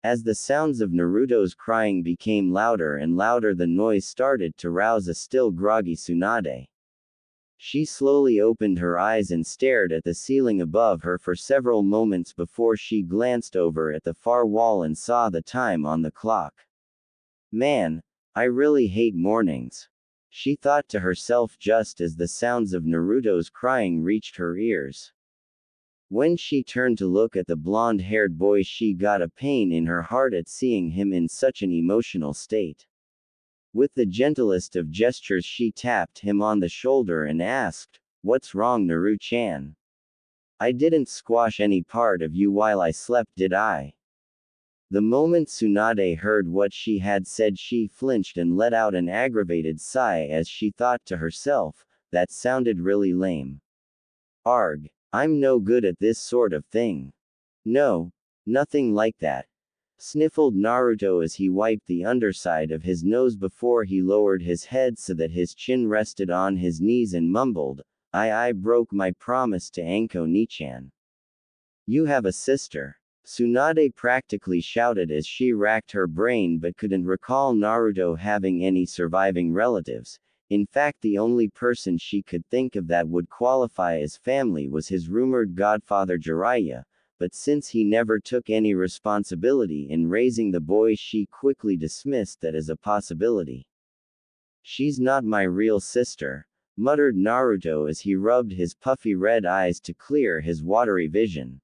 As the sounds of Naruto's crying became louder and louder, the noise started to rouse a still groggy Tsunade. She slowly opened her eyes and stared at the ceiling above her for several moments before she glanced over at the far wall and saw the time on the clock. Man, I really hate mornings, she thought to herself just as the sounds of Naruto's crying reached her ears. When she turned to look at the blonde-haired boy, she got a pain in her heart at seeing him in such an emotional state. With the gentlest of gestures she tapped him on the shoulder and asked, "What's wrong, Naru-chan? I didn't squash any part of you while I slept, did I?" The moment Tsunade heard what she had said, she flinched and let out an aggravated sigh as she thought to herself, that sounded really lame. Arg, I'm no good at this sort of thing. No, nothing like that, sniffled Naruto as he wiped the underside of his nose before he lowered his head so that his chin rested on his knees and mumbled, I broke my promise to Anko Nichan. You have a sister, Tsunade practically shouted as she racked her brain but couldn't recall Naruto having any surviving relatives. In fact, the only person she could think of that would qualify as family was his rumored godfather Jiraiya, but since he never took any responsibility in raising the boy, she quickly dismissed that as a possibility. She's not my real sister, muttered Naruto as he rubbed his puffy red eyes to clear his watery vision.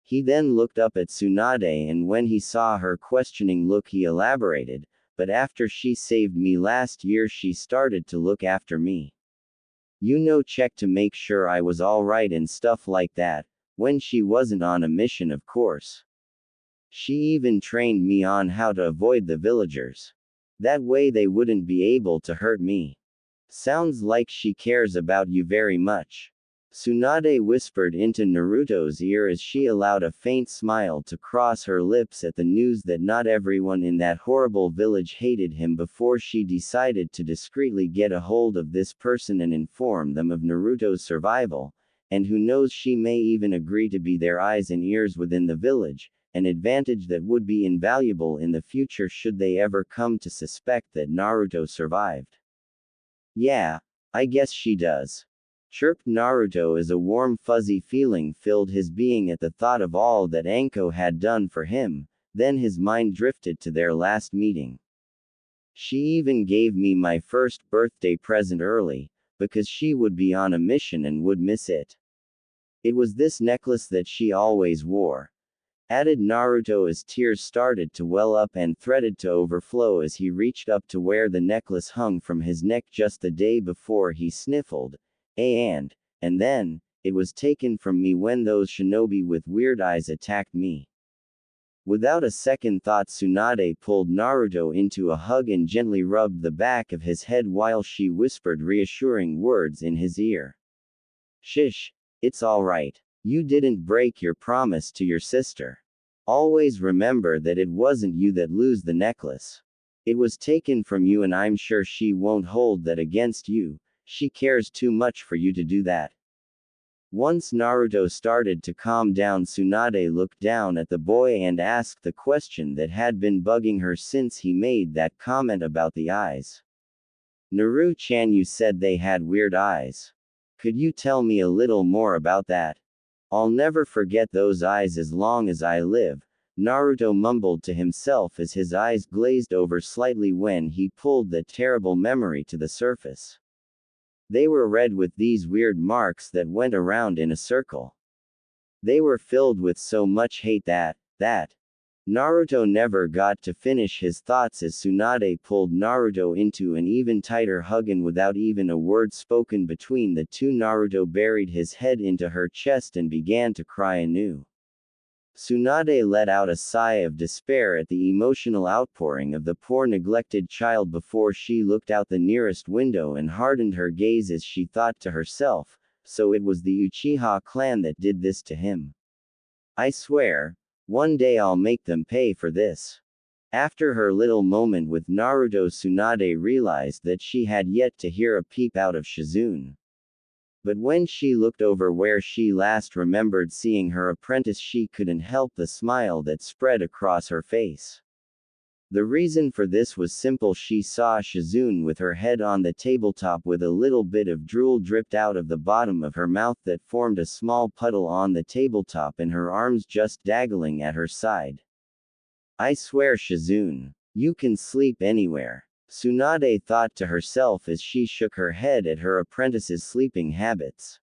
He then looked up at Tsunade, and when he saw her questioning look he elaborated, but after she saved me last year she started to look after me. You know, check to make sure I was alright and stuff like that, when she wasn't on a mission, of course. She even trained me on how to avoid the villagers. That way they wouldn't be able to hurt me. Sounds like she cares about you very much, Tsunade whispered into Naruto's ear as she allowed a faint smile to cross her lips at the news that not everyone in that horrible village hated him. Before she decided to discreetly get a hold of this person and inform them of Naruto's survival, and who knows, she may even agree to be their eyes and ears within the village, an advantage that would be invaluable in the future should they ever come to suspect that Naruto survived. Yeah, I guess she does, chirped Naruto as a warm fuzzy feeling filled his being at the thought of all that Anko had done for him. Then his mind drifted to their last meeting. She even gave me my first birthday present early, because she would be on a mission and would miss it. It was this necklace that she always wore, added Naruto as tears started to well up and threatened to overflow as he reached up to where the necklace hung from his neck just the day before. He sniffled, and then, it was taken from me when those shinobi with weird eyes attacked me. Without a second thought, Tsunade pulled Naruto into a hug and gently rubbed the back of his head while she whispered reassuring words in his ear. Shish, it's alright. You didn't break your promise to your sister. Always remember that it wasn't you that lose the necklace. It was taken from you, and I'm sure she won't hold that against you. She cares too much for you to do that. Once Naruto started to calm down, Tsunade looked down at the boy and asked the question that had been bugging her since he made that comment about the eyes. Naru-chan, you said they had weird eyes. Could you tell me a little more about that? I'll never forget those eyes as long as I live, Naruto mumbled to himself as his eyes glazed over slightly when he pulled the terrible memory to the surface. They were red with these weird marks that went around in a circle. They were filled with so much hate that Naruto never got to finish his thoughts as Tsunade pulled Naruto into an even tighter hug, and without even a word spoken between the two, Naruto buried his head into her chest and began to cry anew. Tsunade let out a sigh of despair at the emotional outpouring of the poor neglected child before she looked out the nearest window and hardened her gaze as she thought to herself, so it was the Uchiha clan that did this to him. I swear, one day I'll make them pay for this. After her little moment with Naruto, Tsunade realized that she had yet to hear a peep out of Shizune. But when she looked over where she last remembered seeing her apprentice, she couldn't help the smile that spread across her face. The reason for this was simple. She saw Shizune with her head on the tabletop with a little bit of drool dripped out of the bottom of her mouth that formed a small puddle on the tabletop, and her arms just dangling at her side. I swear, Shizune, you can sleep anywhere, Tsunade thought to herself as she shook her head at her apprentice's sleeping habits.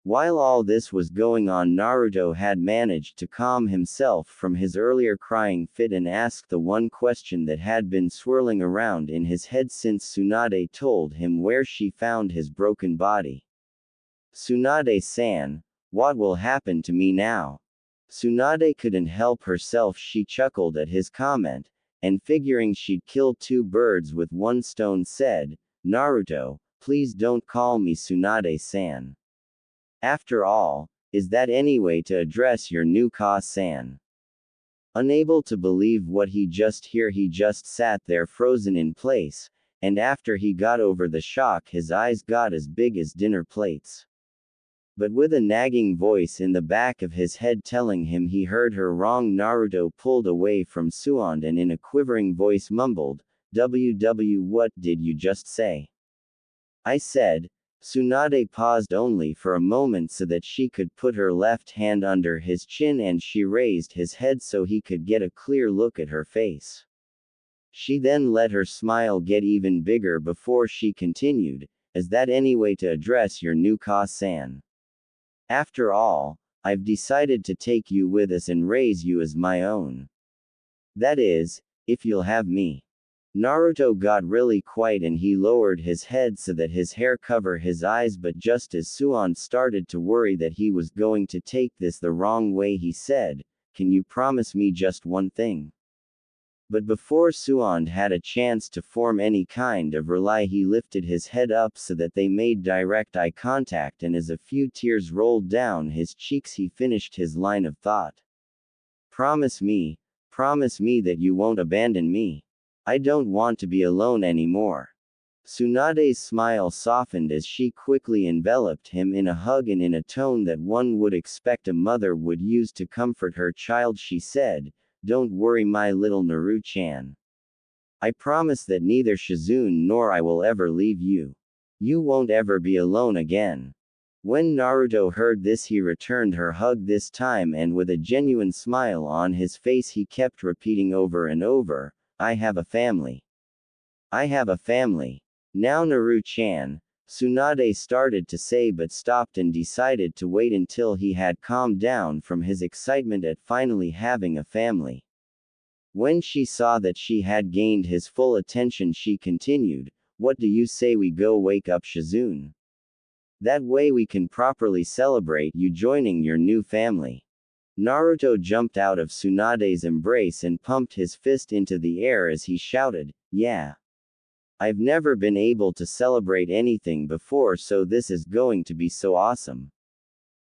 While all this was going on, Naruto had managed to calm himself from his earlier crying fit and asked the one question that had been swirling around in his head since Tsunade told him where she found his broken body. Tsunade-san, what will happen to me now? Tsunade couldn't help herself. She chuckled at his comment, and figuring she'd kill two birds with one stone, said, Naruto, please don't call me Tsunade-san. After all, is that any way to address your new Ka-san? Unable to believe what he just heard, he just sat there frozen in place, and after he got over the shock, his eyes got as big as dinner plates. But with a nagging voice in the back of his head telling him he heard her wrong, Naruto pulled away from Tsunade and in a quivering voice mumbled, What did you just say? I said. Tsunade paused only for a moment so that she could put her left hand under his chin, and she raised his head so he could get a clear look at her face. She then let her smile get even bigger before she continued, is that any way to address your new Ka-san? After all, I've decided to take you with us and raise you as my own. That is, if you'll have me. Naruto got really quiet and he lowered his head so that his hair covered his eyes, but just as Tsunade started to worry that he was going to take this the wrong way, he said, can you promise me just one thing? But before Tsunade had a chance to form any kind of reply, he lifted his head up so that they made direct eye contact, and as a few tears rolled down his cheeks, he finished his line of thought. Promise me that you won't abandon me. I don't want to be alone anymore. Tsunade's smile softened as she quickly enveloped him in a hug, and in a tone that one would expect a mother would use to comfort her child, she said, don't worry, my little Naru-chan. I promise that neither Shizune nor I will ever leave you. You won't ever be alone again. When Naruto heard this, he returned her hug this time, and with a genuine smile on his face he kept repeating over and over, I have a family. I have a family. Now Naru-chan, Tsunade started to say but stopped and decided to wait until he had calmed down from his excitement at finally having a family. When she saw that she had gained his full attention, she continued, what do you say we go wake up Shizune? That way we can properly celebrate you joining your new family. Naruto jumped out of Tsunade's embrace and pumped his fist into the air as he shouted, yeah. I've never been able to celebrate anything before, so this is going to be so awesome.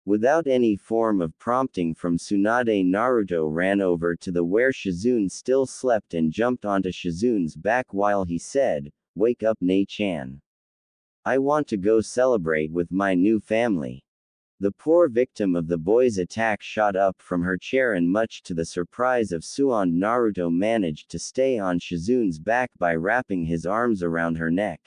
Without any form of prompting from Tsunade, Naruto ran over to the where Shizune still slept and jumped onto Shizune's back while he said, wake up, Nei-chan. I want to go celebrate with my new family. The poor victim of the boy's attack shot up from her chair, and much to the surprise of Tsunade, Naruto managed to stay on Shizune's back by wrapping his arms around her neck.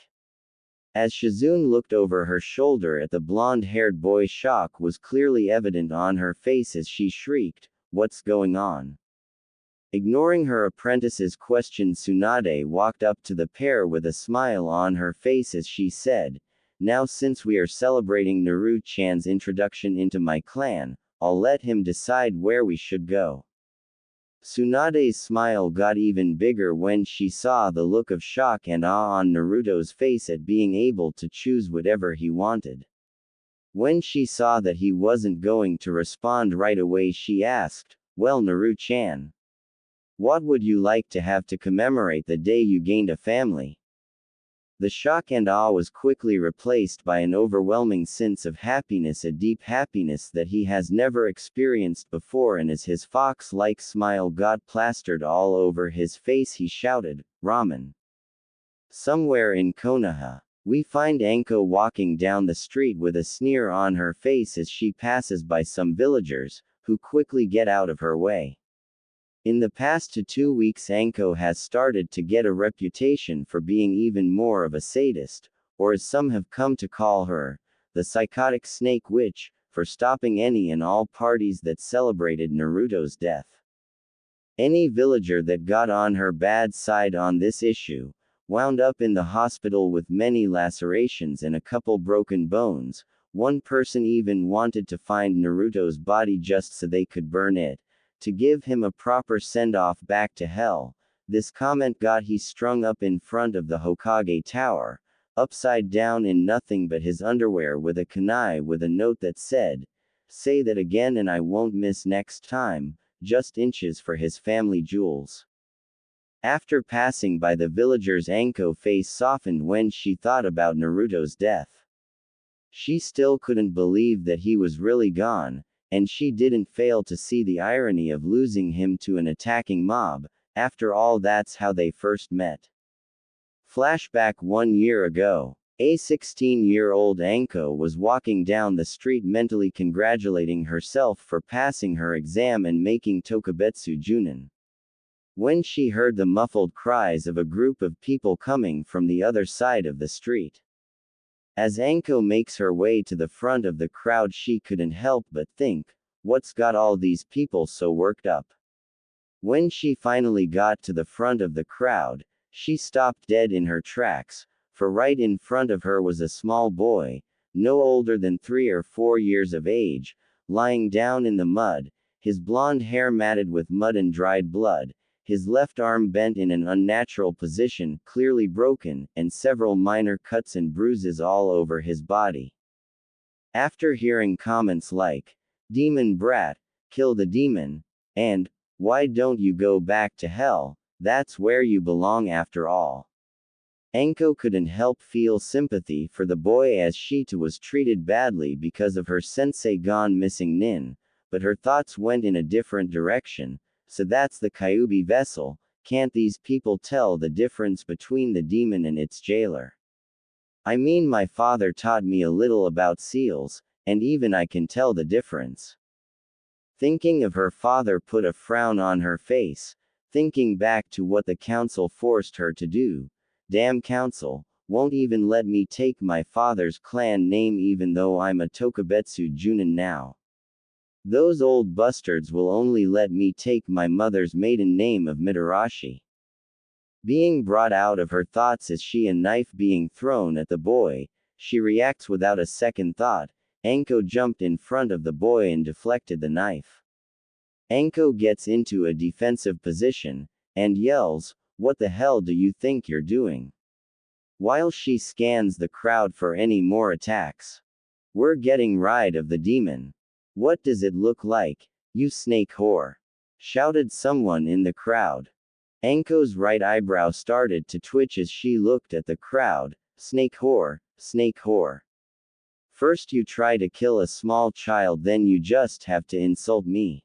As Shizune looked over her shoulder at the blonde-haired boy, shock was clearly evident on her face as she shrieked, what's going on? Ignoring her apprentice's question, Tsunade walked up to the pair with a smile on her face as she said, now since we are celebrating Naru-chan's introduction into my clan, I'll let him decide where we should go. Tsunade's smile got even bigger when she saw the look of shock and awe on Naruto's face at being able to choose whatever he wanted. When she saw that he wasn't going to respond right away, she asked, "Well, Naru-chan, what would you like to have to commemorate the day you gained a family?" The shock and awe was quickly replaced by an overwhelming sense of happiness, a deep happiness that he has never experienced before, and as his fox-like smile got plastered all over his face, he shouted, "Ramen!" Somewhere in Konoha, we find Anko walking down the street with a sneer on her face as she passes by some villagers, who quickly get out of her way. In the past 2 weeks, Anko has started to get a reputation for being even more of a sadist, or as some have come to call her, the psychotic snake witch, for stopping any and all parties that celebrated Naruto's death. Any villager that got on her bad side on this issue wound up in the hospital with many lacerations and a couple broken bones. One person even wanted to find Naruto's body just so they could burn it, to give him a proper send-off back to hell. This comment got he strung up in front of the Hokage Tower, upside down in nothing but his underwear with a kunai with a note that said, "Say that again and I won't miss next time," just inches for his family jewels. After passing by the villagers, Anko's face softened when she thought about Naruto's death. She still couldn't believe that he was really gone, and she didn't fail to see the irony of losing him to an attacking mob. After all, that's how they first met. Flashback 1 year ago. A 16-year-old Anko was walking down the street mentally congratulating herself for passing her exam and making Tokubetsu Junin, when she heard the muffled cries of a group of people coming from the other side of the street. As Anko makes her way to the front of the crowd, she couldn't help but think, what's got all these people so worked up? When she finally got to the front of the crowd, she stopped dead in her tracks, for right in front of her was a small boy, no older than 3 or 4 years of age, lying down in the mud, his blonde hair matted with mud and dried blood, his left arm bent in an unnatural position, clearly broken, and several minor cuts and bruises all over his body. After hearing comments like, "Demon brat, kill the demon," and, "Why don't you go back to hell, that's where you belong after all," Anko couldn't help feel sympathy for the boy, as she too was treated badly because of her sensei gone missing nin, but her thoughts went in a different direction. So that's the Kyuubi vessel, can't these people tell the difference between the demon and its jailer? I mean, my father taught me a little about seals, and even I can tell the difference. Thinking of her father put a frown on her face, thinking back to what the council forced her to do. Damn council, won't even let me take my father's clan name even though I'm a Tokubetsu Junin now. Those old bastards will only let me take my mother's maiden name of Mitarashi. Being brought out of her thoughts as she a knife being thrown at the boy, she reacts without a second thought. Anko jumped in front of the boy and deflected the knife. Anko gets into a defensive position, and yells, "What the hell do you think you're doing?" while she scans the crowd for any more attacks. "We're getting rid of the demon. What does it look like, you snake whore?" shouted someone in the crowd. Anko's right eyebrow started to twitch as she looked at the crowd. Snake whore, snake whore. First you try to kill a small child, then you just have to insult me.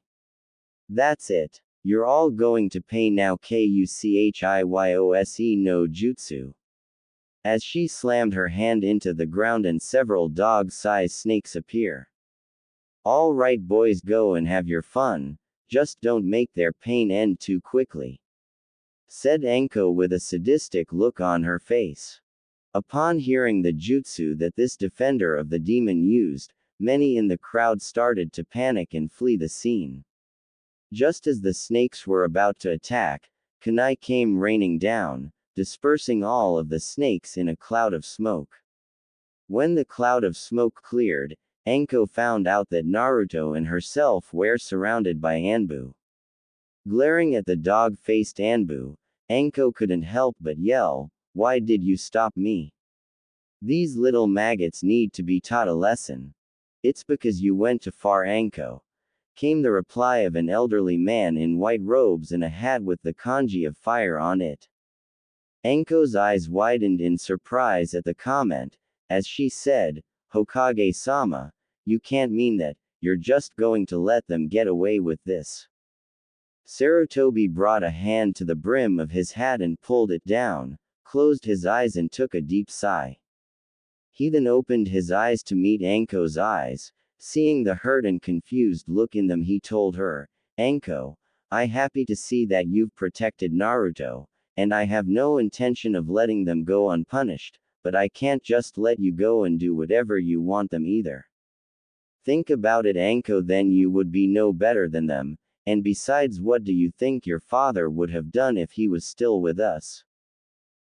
That's it. You're all going to pay now. Kuchihyose no jutsu. As she slammed her hand into the ground and several dog-sized snakes appear. "All right boys, go and have your fun, just don't make their pain end too quickly," said Anko with a sadistic look on her face. Upon hearing the jutsu that this defender of the demon used, many in the crowd started to panic and flee the scene. Just as the snakes were about to attack, kunai came raining down, dispersing all of the snakes in a cloud of smoke. When the cloud of smoke cleared, Anko found out that Naruto and herself were surrounded by Anbu. Glaring at the dog-faced Anbu, Anko couldn't help but yell, "Why did you stop me? These little maggots need to be taught a lesson." "It's because you went too far, Anko," came the reply of an elderly man in white robes and a hat with the kanji of fire on it. Anko's eyes widened in surprise at the comment, as she said, "Hokage-sama, you can't mean that, you're just going to let them get away with this." Sarutobi brought a hand to the brim of his hat and pulled it down, closed his eyes and took a deep sigh. He then opened his eyes to meet Anko's eyes. Seeing the hurt and confused look in them, he told her, "Anko, I'm happy to see that you've protected Naruto, and I have no intention of letting them go unpunished, but I can't just let you go and do whatever you want them either. Think about it, Anko, then you would be no better than them, and besides, what do you think your father would have done if he was still with us?"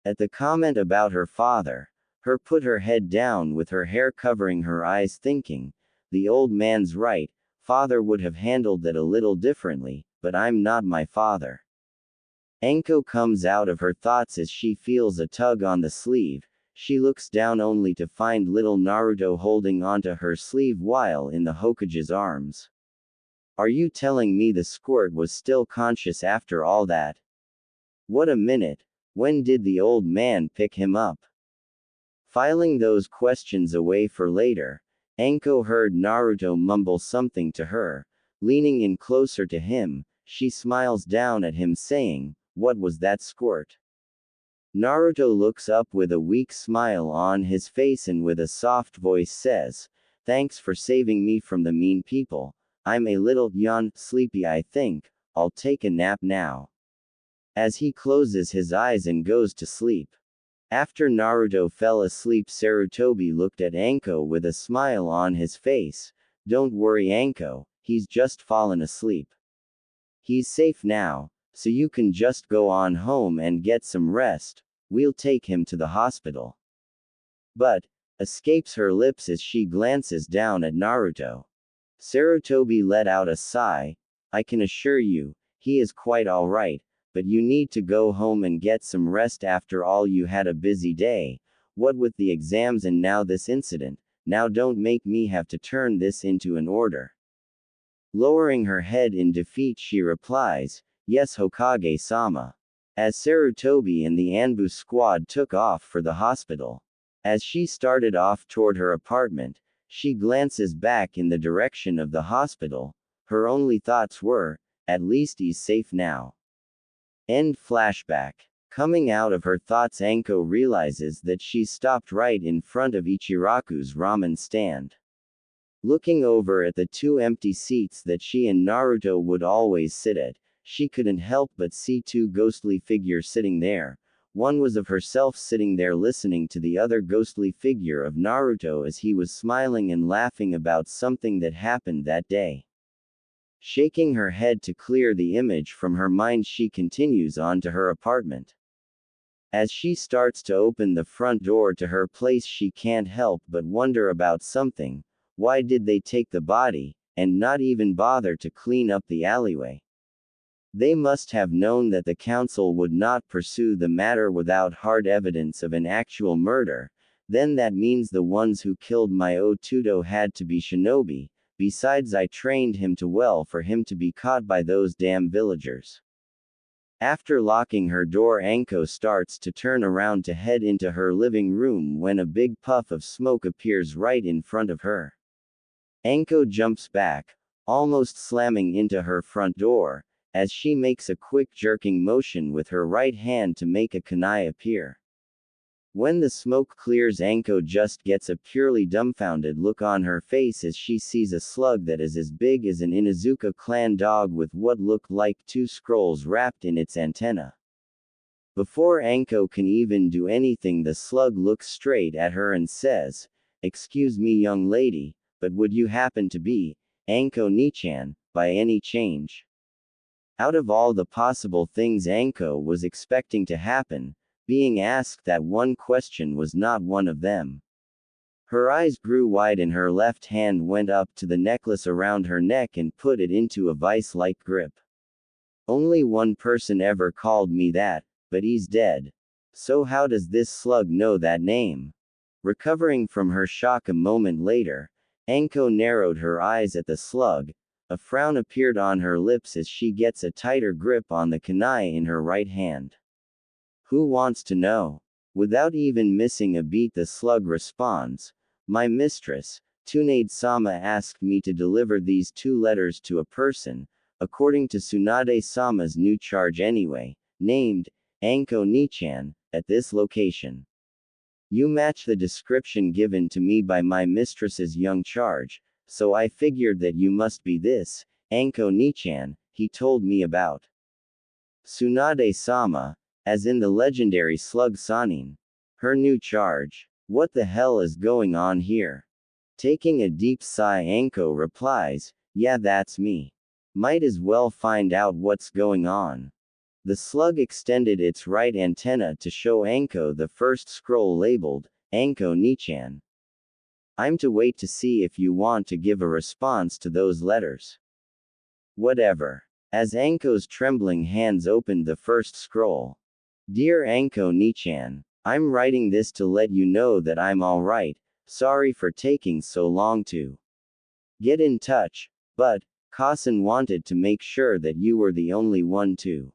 At the comment about her father, her put her head down with her hair covering her eyes, thinking, the old man's right, father would have handled that a little differently, but I'm not my father. Anko comes out of her thoughts as she feels a tug on the sleeve. She looks down only to find little Naruto holding onto her sleeve while in the Hokage's arms. "Are you telling me the squirt was still conscious after all that? What a minute, when did the old man pick him up?" Filing those questions away for later, Anko heard Naruto mumble something to her. Leaning in closer to him, she smiles down at him saying, "What was that squirt?" Naruto looks up with a weak smile on his face and with a soft voice says, "Thanks for saving me from the mean people. I'm a little sleepy, I think. I'll take a nap now." As he closes his eyes and goes to sleep. After Naruto fell asleep, Sarutobi looked at Anko with a smile on his face. "Don't worry, Anko, he's just fallen asleep. He's safe now, so you can just go on home and get some rest. We'll take him to the hospital." "But," escapes her lips as she glances down at Naruto. Sarutobi let out a sigh. "I can assure you, he is quite alright, but you need to go home and get some rest. After all, you had a busy day, what with the exams and now this incident. Now don't make me have to turn this into an order." Lowering her head in defeat, she replies, "Yes, Hokage-sama." As Sarutobi and the Anbu squad took off for the hospital. As she started off toward her apartment, she glances back in the direction of the hospital. Her only thoughts were, at least he's safe now. End flashback. Coming out of her thoughts, Anko realizes that she's stopped right in front of Ichiraku's ramen stand. Looking over at the two empty seats that she and Naruto would always sit at, she couldn't help but see two ghostly figures sitting there. One was of herself sitting there listening to the other ghostly figure of Naruto as he was smiling and laughing about something that happened that day. Shaking her head to clear the image from her mind, she continues on to her apartment. As she starts to open the front door to her place, she can't help but wonder about something. Why did they take the body, and not even bother to clean up the alleyway? They must have known that the council would not pursue the matter without hard evidence of an actual murder. Then that means the ones who killed my Otudo had to be shinobi. Besides, I trained him too well for him to be caught by those damn villagers. After locking her door, Anko starts to turn around to head into her living room when a big puff of smoke appears right in front of her. Anko jumps back, almost slamming into her front door, as she makes a quick jerking motion with her right hand to make a kunai appear. When the smoke clears, Anko just gets a purely dumbfounded look on her face as she sees a slug that is as big as an Inuzuka clan dog with what look like two scrolls wrapped in its antenna. Before Anko can even do anything, the slug looks straight at her and says, "Excuse me, young lady, but would you happen to be Anko Nichan, by any change?" Out of all the possible things Anko was expecting to happen, being asked that one question was not one of them. Her eyes grew wide and her left hand went up to the necklace around her neck and put it into a vice-like grip. Only one person ever called me that, but he's dead. So how does this slug know that name? Recovering from her shock a moment later, Anko narrowed her eyes at the slug. A frown appeared on her lips as she gets a tighter grip on the kunai in her right hand. Who wants to know? Without even missing a beat, the slug responds. My mistress, Tsunade-sama, asked me to deliver these 2 letters to a person, according to Tsunade-sama's new charge anyway, named Anko Nichan, at this location. You match the description given to me by my mistress's young charge, so I figured that you must be this, Anko Nichan, he told me about. Tsunade-sama, as in the legendary slug Sanin. Her new charge. What the hell is going on here? Taking a deep sigh, Anko replies, yeah, that's me. Might as well find out what's going on. The slug extended its right antenna to show Anko the first scroll labeled, Anko Nichan. I'm to wait to see if you want to give a response to those letters. Whatever. As Anko's trembling hands opened the first scroll. Dear Anko Nichan, I'm writing this to let you know that I'm alright, sorry for taking so long to get in touch, but Kasen wanted to make sure that you were the only one to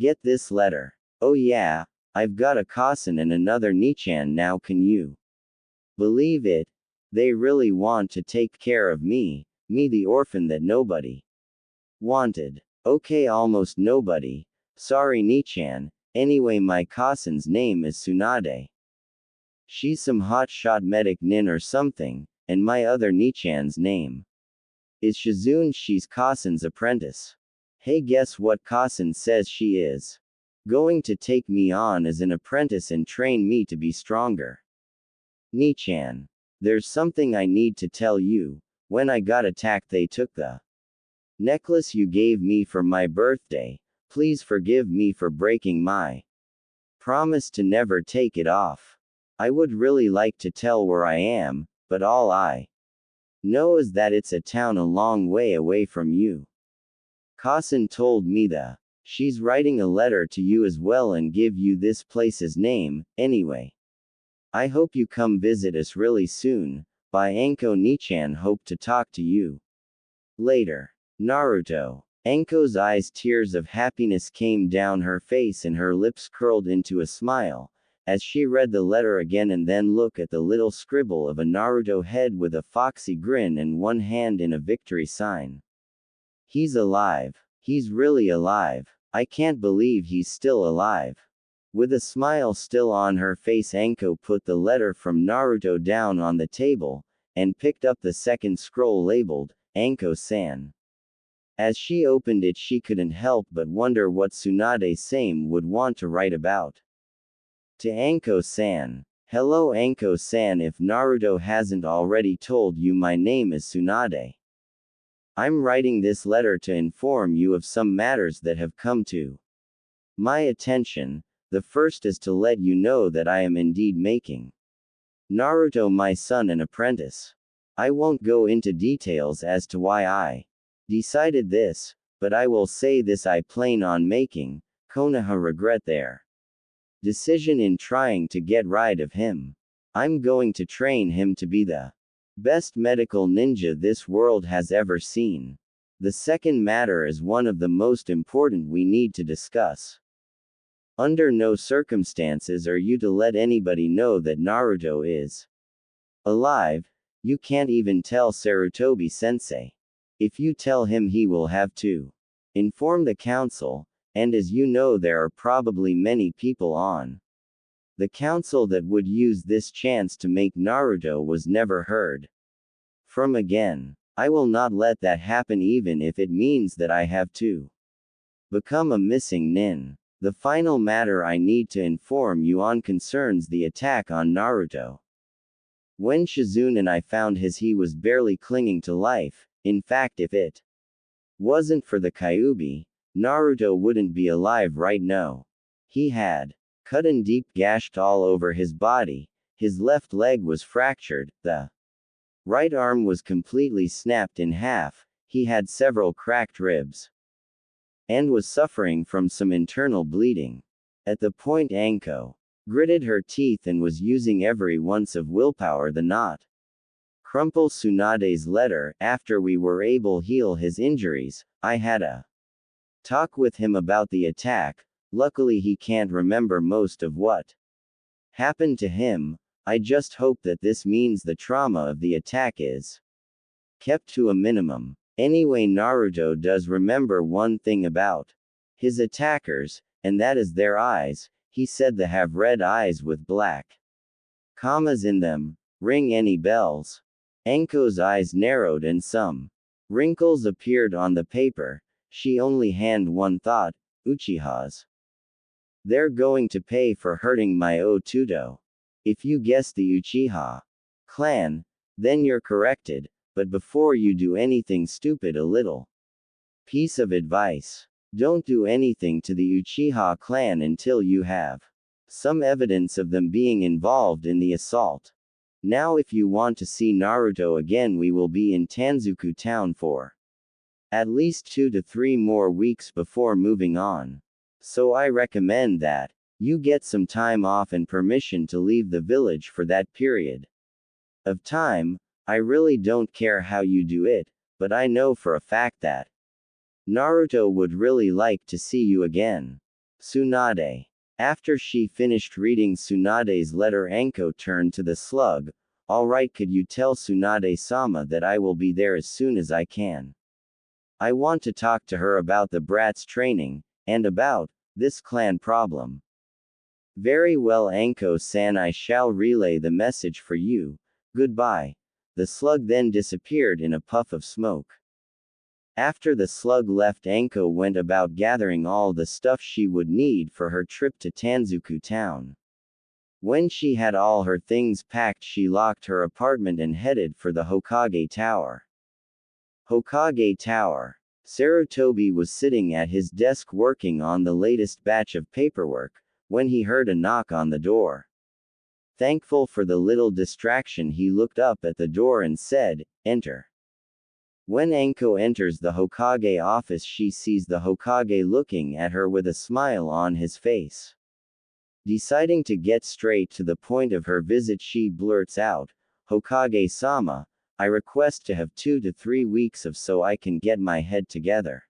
get this letter. Oh yeah, I've got a Kasen and another Nichan now, can you believe it? They really want to take care of me the orphan that nobody wanted. Okay, almost nobody. Sorry Nichan. Anyway, my Kasen's name is Tsunade. She's some hotshot medic nin or something, and my other Nichan's name is Shizune. She's Kasen's apprentice. Hey, guess what Kasen says she is? Going to take me on as an apprentice and train me to be stronger. Nichan. There's something I need to tell you. When I got attacked, they took the necklace you gave me for my birthday. Please forgive me for breaking my promise to never take it off. I would really like to tell where I am, but all I know is that it's a town a long way away from you. Kasen told me that she's writing a letter to you as well and give you this place's name, anyway. I hope you come visit us really soon. By Anko Nichan, hope to talk to you later. Naruto. Anko's eyes, tears of happiness came down her face and her lips curled into a smile, as she read the letter again and then looked at the little scribble of a Naruto head with a foxy grin and one hand in a victory sign. He's alive. He's really alive. I can't believe he's still alive. With a smile still on her face, Anko put the letter from Naruto down on the table, and picked up the second scroll labeled, Anko-san. As she opened it, she couldn't help but wonder what Tsunade-sama would want to write about. To Anko-san. Hello Anko-san, if Naruto hasn't already told you, my name is Tsunade. I'm writing this letter to inform you of some matters that have come to my attention. The first is to let you know that I am indeed making Naruto my son an apprentice. I won't go into details as to why I decided this, but I will say this: I plan on making Konoha regret their decision in trying to get rid of him. I'm going to train him to be the best medical ninja this world has ever seen. The second matter is one of the most important we need to discuss. Under no circumstances are you to let anybody know that Naruto is alive. You can't even tell Sarutobi-sensei. If you tell him, he will have to inform the council, and as you know, there are probably many people on the council that would use this chance to make Naruto was never heard from again. I will not let that happen, even if it means that I have to become a missing nin. The final matter I need to inform you on concerns the attack on Naruto. When Shizune and I found he was barely clinging to life. In fact, if it wasn't for the Kyuubi, Naruto wouldn't be alive right now. He had cut and deep gashed all over his body. His left leg was fractured, the right arm was completely snapped in half, he had several cracked ribs, and was suffering from some internal bleeding. At the point Anko gritted her teeth and was using every ounce of willpower to not crumple Tsunade's letter. After we were able to heal his injuries, I had a talk with him about the attack. Luckily he can't remember most of what happened to him. I just hope that this means the trauma of the attack is kept to a minimum. Anyway, Naruto does remember one thing about his attackers, and that is their eyes. He said they have red eyes with black commas in them. Ring any bells? Anko's eyes narrowed and some wrinkles appeared on the paper. She only had one thought: Uchihas. They're going to pay for hurting my Otudo. If you guess the Uchiha clan, then you're corrected, but before you do anything stupid, a little piece of advice. Don't do anything to the Uchiha clan until you have some evidence of them being involved in the assault. Now if you want to see Naruto again, we will be in Tanzuku town for at least 2 to 3 more weeks before moving on. So I recommend that you get some time off and permission to leave the village for that period of time. I really don't care how you do it, but I know for a fact that Naruto would really like to see you again. Tsunade. After she finished reading Tsunade's letter, Anko turned to the slug. Alright, could you tell Tsunade-sama that I will be there as soon as I can? I want to talk to her about the brat's training, and about this clan problem. Very well, Anko-san, I shall relay the message for you. Goodbye. The slug then disappeared in a puff of smoke. After the slug left, Anko went about gathering all the stuff she would need for her trip to Tanzuku town. When she had all her things packed, she locked her apartment and headed for the Hokage Tower. Hokage Tower. Sarutobi was sitting at his desk working on the latest batch of paperwork, when he heard a knock on the door. Thankful for the little distraction, he looked up at the door and said, "Enter." When Anko enters the Hokage office, she sees the Hokage looking at her with a smile on his face. Deciding to get straight to the point of her visit, she blurts out, "Hokage-sama, I request to have 2 to 3 weeks of so I can get my head together."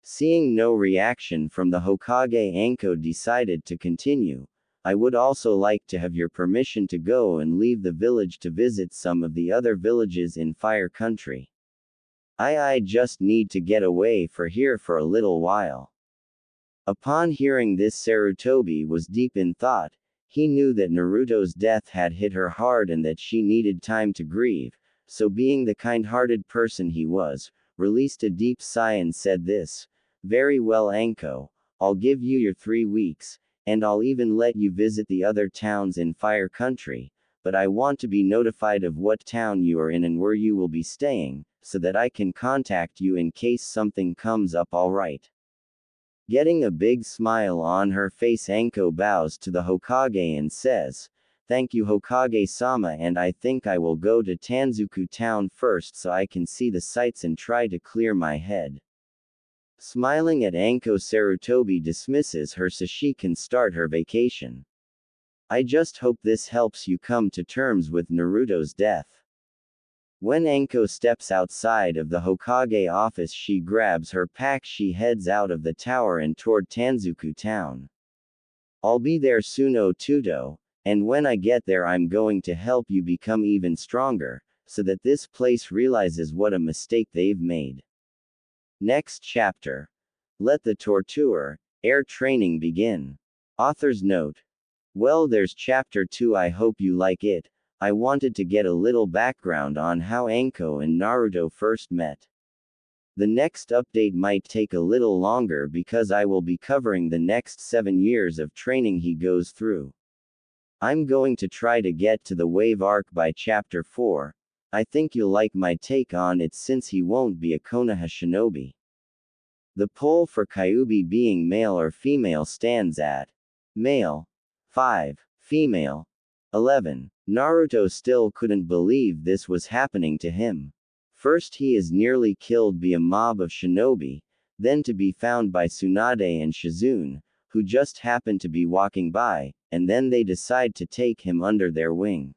Seeing no reaction from the Hokage, Anko decided to continue. "I would also like to have your permission to go and leave the village to visit some of the other villages in Fire Country. I just need to get away for here for a little while." Upon hearing this, Sarutobi was deep in thought. He knew that Naruto's death had hit her hard and that she needed time to grieve, so being the kind-hearted person he was, released a deep sigh and said this: "Very well, Anko, I'll give you your 3 weeks, and I'll even let you visit the other towns in Fire Country, but I want to be notified of what town you are in and where you will be staying, so that I can contact you in case something comes up, alright?" Getting a big smile on her face, Anko bows to the Hokage and says, "Thank you, Hokage-sama, and I think I will go to Tanzuku town first so I can see the sights and try to clear my head." Smiling at Anko, Sarutobi dismisses her so she can start her vacation. "I just hope this helps you come to terms with Naruto's death." When Anko steps outside of the Hokage office, she grabs her pack. She heads out of the tower and toward Tanzuku town. "I'll be there soon, Otudo, and when I get there I'm going to help you become even stronger, so that this place realizes what a mistake they've made." Next chapter. Let the torture, air training begin. Author's note. Well, there's chapter 2. I hope you like it. I wanted to get a little background on how Anko and Naruto first met. The next update might take a little longer because I will be covering the next 7 years of training he goes through. I'm going to try to get to the wave arc by chapter 4. I think you'll like my take on it since he won't be a Konoha shinobi. The poll for Kyuubi being male or female stands at male 5, female 11. Naruto still couldn't believe this was happening to him. First he is nearly killed by a mob of shinobi, then to be found by Tsunade and Shizune, who just happened to be walking by, and then they decide to take him under their wing.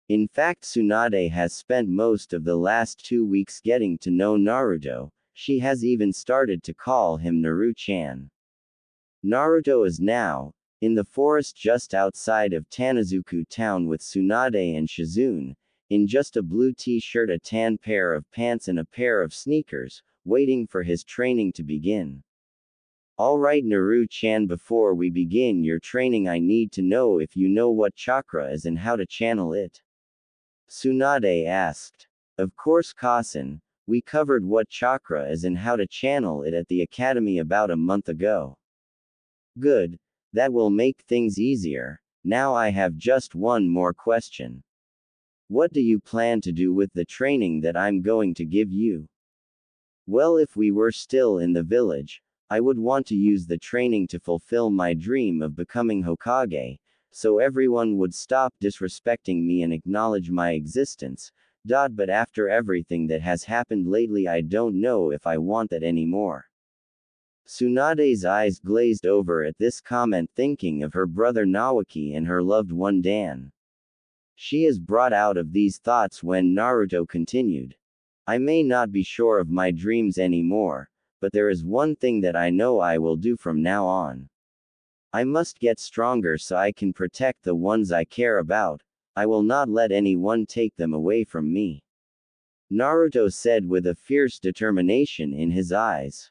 In fact, Tsunade has spent most of the last 2 weeks getting to know Naruto. She has even started to call him Naru-chan. Naruto is now in the forest just outside of Tanazuku town with Tsunade and Shizune, in just a blue t-shirt, a tan pair of pants and a pair of sneakers, waiting for his training to begin. Alright Naru-chan, before we begin your training I need to know if you know what chakra is and how to channel it. Tsunade asked. Of course Kasen, we covered what chakra is and how to channel it at the academy about a month ago. Good, that will make things easier. Now I have just one more question. What do you plan to do with the training that I'm going to give you? Well, if we were still in the village, I would want to use the training to fulfill my dream of becoming Hokage, so everyone would stop disrespecting me and acknowledge my existence. But after everything that has happened lately, I don't know if I want that anymore. Tsunade's eyes glazed over at this comment, thinking of her brother Nawaki and her loved one Dan. She is brought out of these thoughts when Naruto continued. I may not be sure of my dreams anymore, but there is one thing that I know I will do from now on. I must get stronger so I can protect the ones I care about. I will not let anyone take them away from me. Naruto said with a fierce determination in his eyes.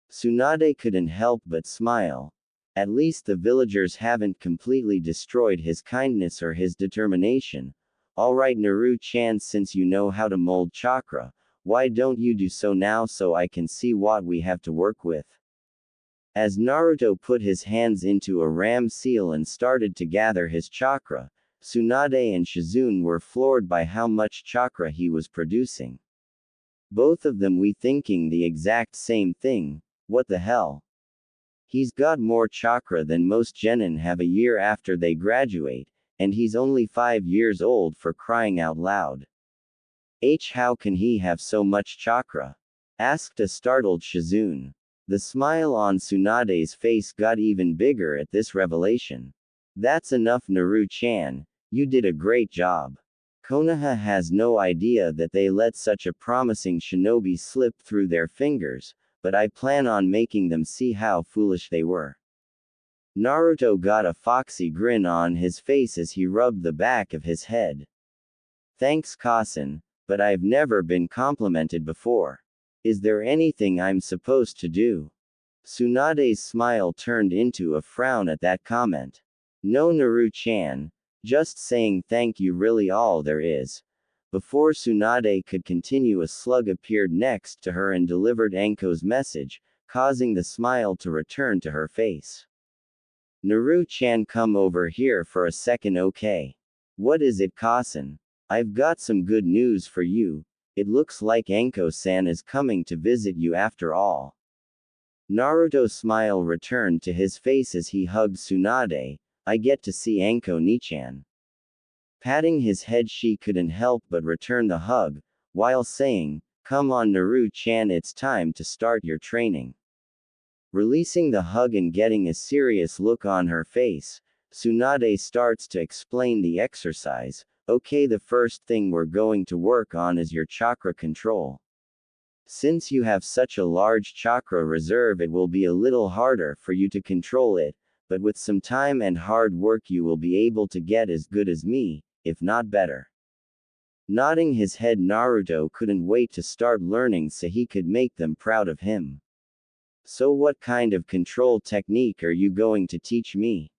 Tsunade couldn't help but smile. At least the villagers haven't completely destroyed his kindness or his determination. Alright Naru-chan, since you know how to mold chakra, why don't you do so now so I can see what we have to work with? As Naruto put his hands into a ram seal and started to gather his chakra, Tsunade and Shizune were floored by how much chakra he was producing. Both of them were thinking the exact same thing. What the hell? He's got more chakra than most genin have a year after they graduate, and he's only 5 years old, for crying out loud. How can he have so much chakra? Asked a startled Shizune. The smile on Tsunade's face got even bigger at this revelation. That's enough Naru-chan, you did a great job. Konoha has no idea that they let such a promising shinobi slip through their fingers, but I plan on making them see how foolish they were. Naruto got a foxy grin on his face as he rubbed the back of his head. Thanks Kasen, but I've never been complimented before. Is there anything I'm supposed to do? Tsunade's smile turned into a frown at that comment. No Naru-chan, just saying thank you really all there is. Before Tsunade could continue, a slug appeared next to her and delivered Anko's message, causing the smile to return to her face. Naru-chan, come over here for a second, okay? What is it, Kasen? I've got some good news for you. It looks like Anko-san is coming to visit you after all. Naruto's smile returned to his face as he hugged Tsunade. I get to see Anko-ni-chan. Patting his head, she couldn't help but return the hug, while saying, come on Naru-chan, it's time to start your training. Releasing the hug and getting a serious look on her face, Tsunade starts to explain the exercise. Okay, the first thing we're going to work on is your chakra control. Since you have such a large chakra reserve, it will be a little harder for you to control it, but with some time and hard work you will be able to get as good as me, if not better. Nodding his head, Naruto couldn't wait to start learning so he could make them proud of him. So what kind of control technique are you going to teach me?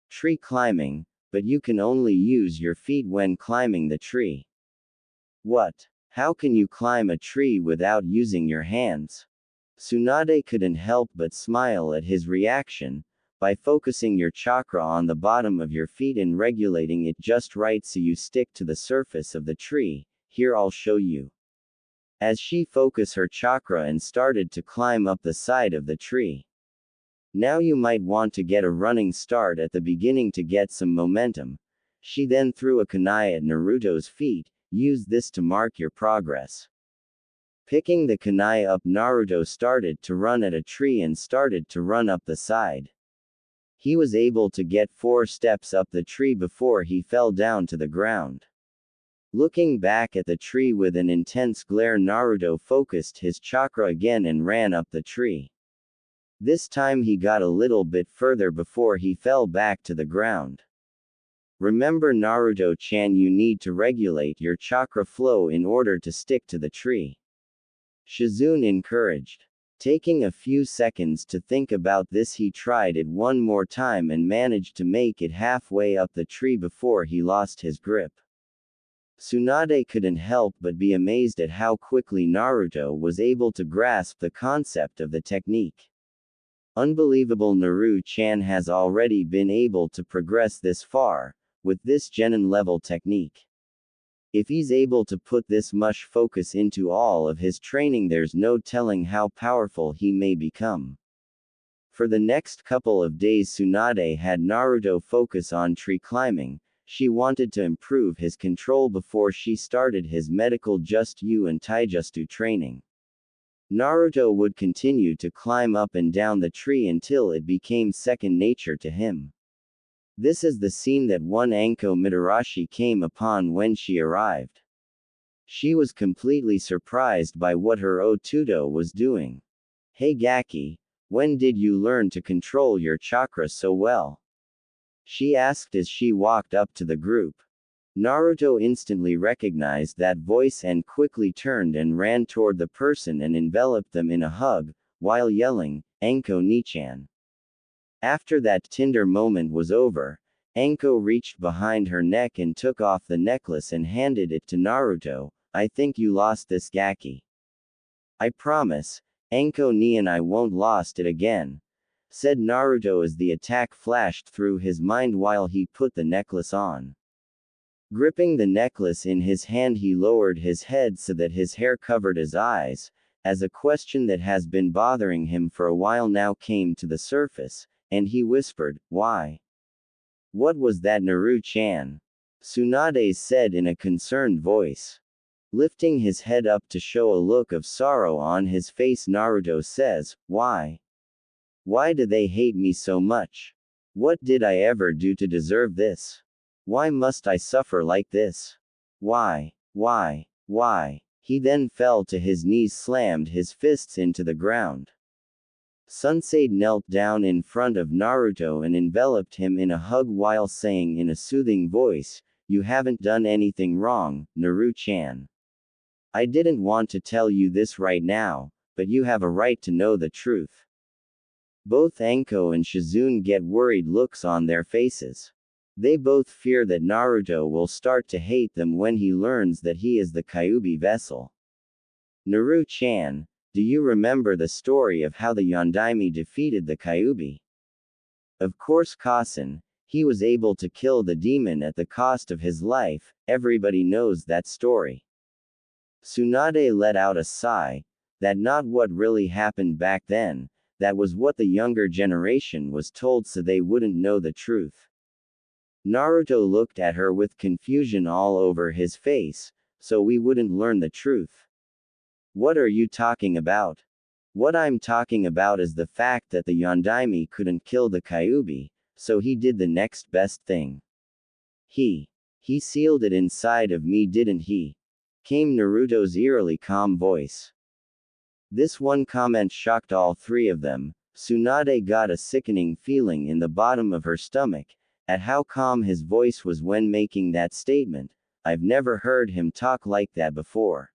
Tree climbing, but you can only use your feet when climbing the tree. What? How can you climb a tree without using your hands? Tsunade couldn't help but smile at his reaction. By focusing your chakra on the bottom of your feet and regulating it just right so you stick to the surface of the tree, here I'll show you. As she focused her chakra and started to climb up the side of the tree. Now you might want to get a running start at the beginning to get some momentum. She then threw a kunai at Naruto's feet. Use this to mark your progress. Picking the kunai up, Naruto started to run at a tree and started to run up the side. He was able to get 4 steps up the tree before he fell down to the ground. Looking back at the tree with an intense glare, Naruto focused his chakra again and ran up the tree. This time he got a little bit further before he fell back to the ground. Remember, Naruto-chan, you need to regulate your chakra flow in order to stick to the tree. Shizune encouraged. Taking a few seconds to think about this, he tried it one more time and managed to make it halfway up the tree before he lost his grip. Tsunade couldn't help but be amazed at how quickly Naruto was able to grasp the concept of the technique. Unbelievable, Naruto-chan has already been able to progress this far, with this genin level technique. If he's able to put this much focus into all of his training, there's no telling how powerful he may become. For the next couple of days, Tsunade had Naruto focus on tree climbing. She wanted to improve his control before she started his medical Just-You and Taijutsu training. Naruto would continue to climb up and down the tree until it became second nature to him. This is the scene that one Anko Mitarashi came upon when she arrived. She was completely surprised by what her Otuto was doing. "Hey Gaki, when did you learn to control your chakra so well?" she asked as she walked up to the group. Naruto instantly recognized that voice and quickly turned and ran toward the person and enveloped them in a hug, while yelling, "Anko Nichan." After that tender moment was over, Anko reached behind her neck and took off the necklace and handed it to Naruto. "I think you lost this, Gaki." "I promise, Anko ni and I won't lost it again," said Naruto as the attack flashed through his mind while he put the necklace on. Gripping the necklace in his hand, he lowered his head so that his hair covered his eyes, as a question that has been bothering him for a while now came to the surface, and he whispered, "Why? What was that, Naruto-chan?" Tsunade said in a concerned voice. Lifting his head up to show a look of sorrow on his face, Naruto says, "Why? Why do they hate me so much? What did I ever do to deserve this? Why must I suffer like this? Why? Why?" He then fell to his knees, slammed his fists into the ground. Tsunade knelt down in front of Naruto and enveloped him in a hug while saying in a soothing voice, "You haven't done anything wrong, Naruto-chan. I didn't want to tell you this right now, but you have a right to know the truth." Both Anko and Shizune get worried looks on their faces. They both fear that Naruto will start to hate them when he learns that he is the Kyuubi vessel. "Naruto-chan, do you remember the story of how the Yondaime defeated the Kyuubi?" "Of course, Kasen. He was able to kill the demon at the cost of his life. Everybody knows that story." Tsunade let out a sigh. That not what really happened back then, that was what the younger generation was told so they wouldn't know the truth. Naruto looked at her with confusion all over his face. "So we wouldn't learn the truth? What are you talking about?" "What I'm talking about is the fact that the Yondaime couldn't kill the Kyuubi, so he did the next best thing. He sealed it inside of me, didn't he?" came Naruto's eerily calm voice. This one comment shocked all three of them. Tsunade got a sickening feeling in the bottom of her stomach, at how calm his voice was when making that statement. "I've never heard him talk like that before."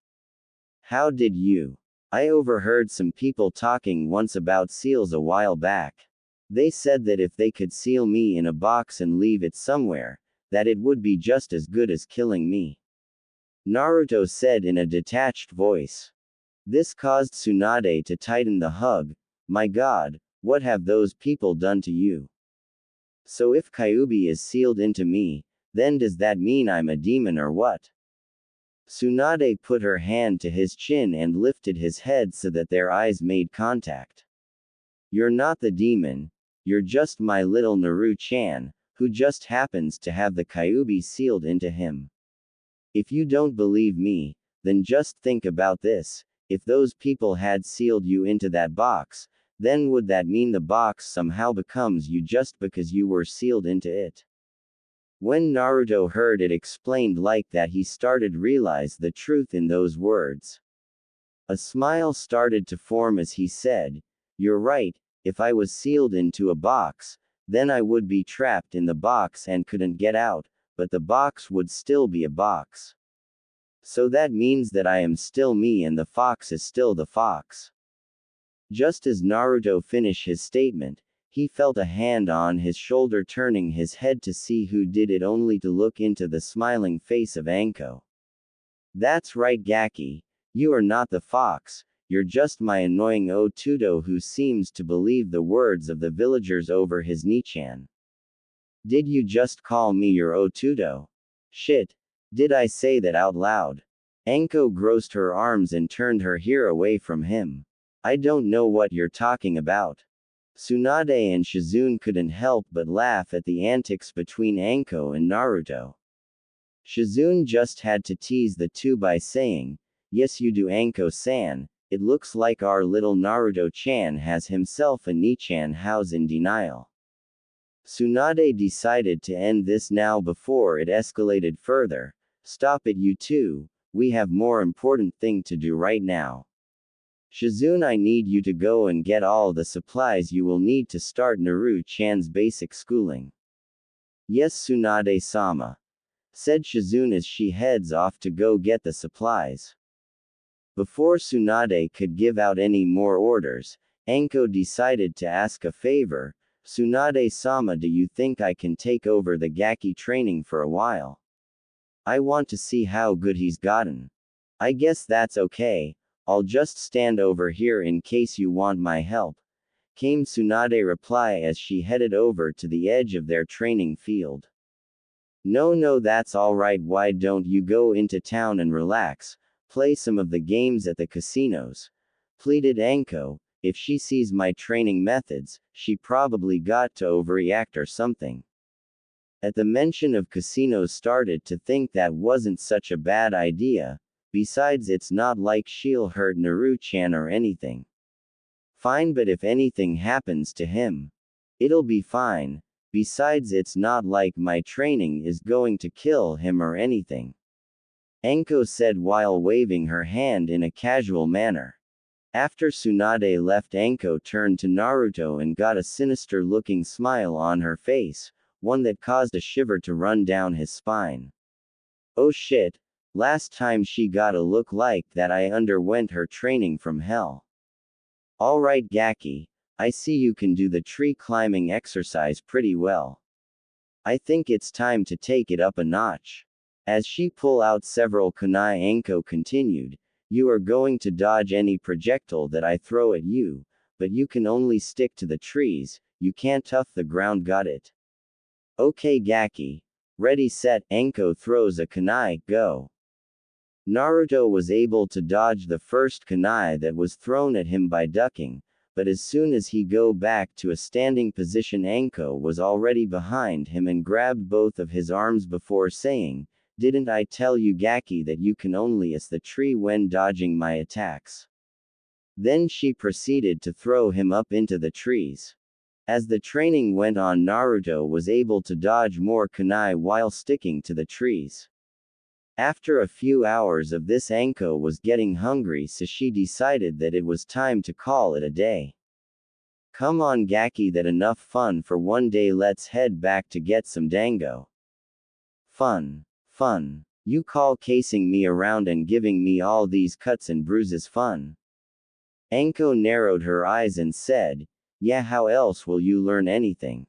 "How did you?" "I overheard some people talking once about seals a while back. They said that if they could seal me in a box and leave it somewhere, that it would be just as good as killing me," Naruto said in a detached voice. This caused Tsunade to tighten the hug. "My god, what have those people done to you? So if Kyuubi is sealed into me, then does that mean I'm a demon or what?" Tsunade put her hand to his chin and lifted his head so that their eyes made contact. "You're not the demon. You're just my little Naruto-chan, who just happens to have the Kyuubi sealed into him. If you don't believe me, then just think about this. If those people had sealed you into that box, then would that mean the box somehow becomes you just because you were sealed into it? When Naruto heard it explained like that, he started realize the truth in those words. A smile started to form as he said, "You're right, if I was sealed into a box, then I would be trapped in the box and couldn't get out, but the box would still be a box. So that means that I am still me and the fox is still the fox." Just as Naruto finished his statement, he felt a hand on his shoulder, turning his head to see who did it, only to look into the smiling face of Anko. "That's right, Gaki. You are not the fox, you're just my annoying Otudo who seems to believe the words of the villagers over his Nichan." "Did you just call me your Otudo? Shit. Did I say that out loud?" Anko grossed her arms and turned her hair away from him. "I don't know what you're talking about." Tsunade and Shizune couldn't help but laugh at the antics between Anko and Naruto. Shizune just had to tease the two by saying, "Yes you do, Anko-san, it looks like our little Naruto-chan has himself a Nichan house in denial." Tsunade decided to end this now before it escalated further. "Stop it you two, we have more important thing to do right now. Shizune, I need you to go and get all the supplies you will need to start Naru-chan's basic schooling." "Yes Tsunade-sama," said Shizune as she heads off to go get the supplies. Before Tsunade could give out any more orders, Anko decided to ask a favor. "Tsunade-sama, do you think I can take over the Gaki training for a while? I want to see how good he's gotten." "I guess that's okay. I'll just stand over here in case you want my help," came Tsunade's reply as she headed over to the edge of their training field. No, that's alright, why don't you go into town and relax, play some of the games at the casinos?" pleaded Anko. "If she sees my training methods, she probably got to overreact or something." At the mention of casinos, started to think that wasn't such a bad idea. Besides, it's not like she'll hurt Naru-chan or anything. "Fine, but if anything happens to him, it'll be fine. Besides, it's not like my training is going to kill him or anything," Anko said while waving her hand in a casual manner. After Tsunade left, Anko turned to Naruto and got a sinister-looking smile on her face, one that caused a shiver to run down his spine. "Oh shit. Last time she got a look like that, I underwent her training from hell." "Alright Gaki, I see you can do the tree climbing exercise pretty well. I think it's time to take it up a notch." As she pulled out several kunai, Anko continued, "You are going to dodge any projectile that I throw at you, but you can only stick to the trees, you can't tough the ground, got it?" "Okay Gaki. Ready set, Anko throws a kunai, go." Naruto was able to dodge the first kunai that was thrown at him by ducking, but as soon as he go back to a standing position, Anko was already behind him and grabbed both of his arms before saying, "Didn't I tell you Gaki that you can only ace the tree when dodging my attacks?" Then she proceeded to throw him up into the trees. As the training went on, Naruto was able to dodge more kunai while sticking to the trees. After a few hours of this, Anko was getting hungry, so she decided that it was time to call it a day. "Come on Gaki, that enough fun for one day, let's head back to get some dango." Fun. You call casing me around and giving me all these cuts and bruises fun?" Anko narrowed her eyes and said, "Yeah, how else will you learn anything?"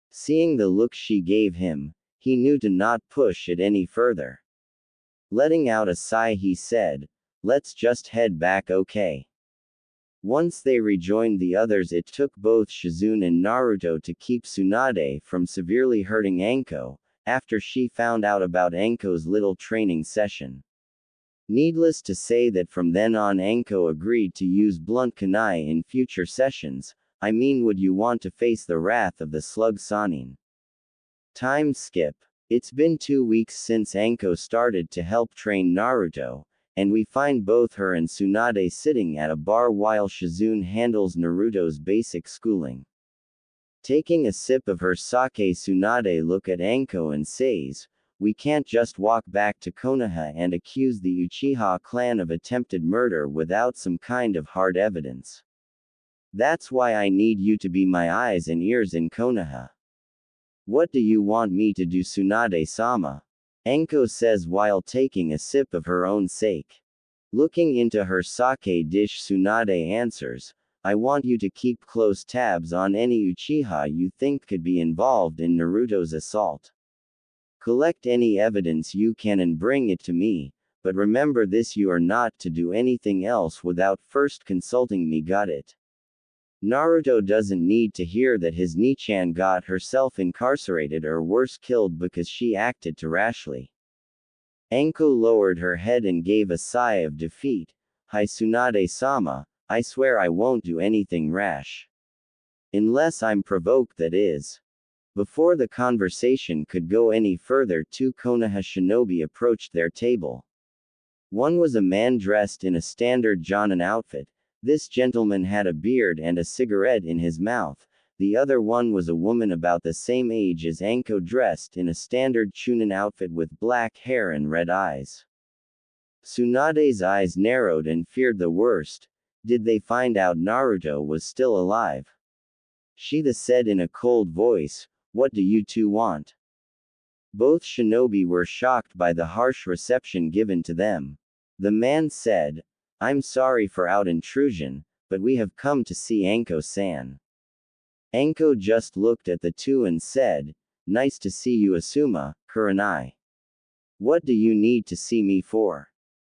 Seeing the look she gave him, he knew to not push it any further. Letting out a sigh, he said, "Let's just head back, okay?" Once they rejoined the others, it took both Shizune and Naruto to keep Tsunade from severely hurting Anko, after she found out about Anko's little training session. Needless to say that from then on, Anko agreed to use blunt kunai in future sessions. "I mean, would you want to face the wrath of the slug Sanin?" Time skip. It's been 2 weeks since Anko started to help train Naruto, and we find both her and Tsunade sitting at a bar while Shizune handles Naruto's basic schooling. Taking a sip of her sake, Tsunade looks at Anko and says, "We can't just walk back to Konoha and accuse the Uchiha clan of attempted murder without some kind of hard evidence. That's why I need you to be my eyes and ears in Konoha." "What do you want me to do, Tsunade-sama?" Anko says while taking a sip of her own sake. Looking into her sake dish, Tsunade answers, "I want you to keep close tabs on any Uchiha you think could be involved in Naruto's assault. Collect any evidence you can and bring it to me, but remember this: you are not to do anything else without first consulting me, got it? Naruto doesn't need to hear that his Nichan got herself incarcerated or worse killed because she acted too rashly." Anko lowered her head and gave a sigh of defeat. "Hi Tsunade-sama, I swear I won't do anything rash. Unless I'm provoked, that is." Before the conversation could go any further, two Konoha shinobi approached their table. One was a man dressed in a standard Jonin outfit. This gentleman had a beard and a cigarette in his mouth. The other one was a woman about the same age as Anko, dressed in a standard Chunin outfit with black hair and red eyes. Tsunade's eyes narrowed and feared the worst. Did they find out Naruto was still alive? She said in a cold voice, "What do you two want?" Both shinobi were shocked by the harsh reception given to them. The man said, "I'm sorry for our intrusion, but we have come to see Anko-san." Anko just looked at the two and said, "Nice to see you, Asuma, Kurenai. What do you need to see me for?"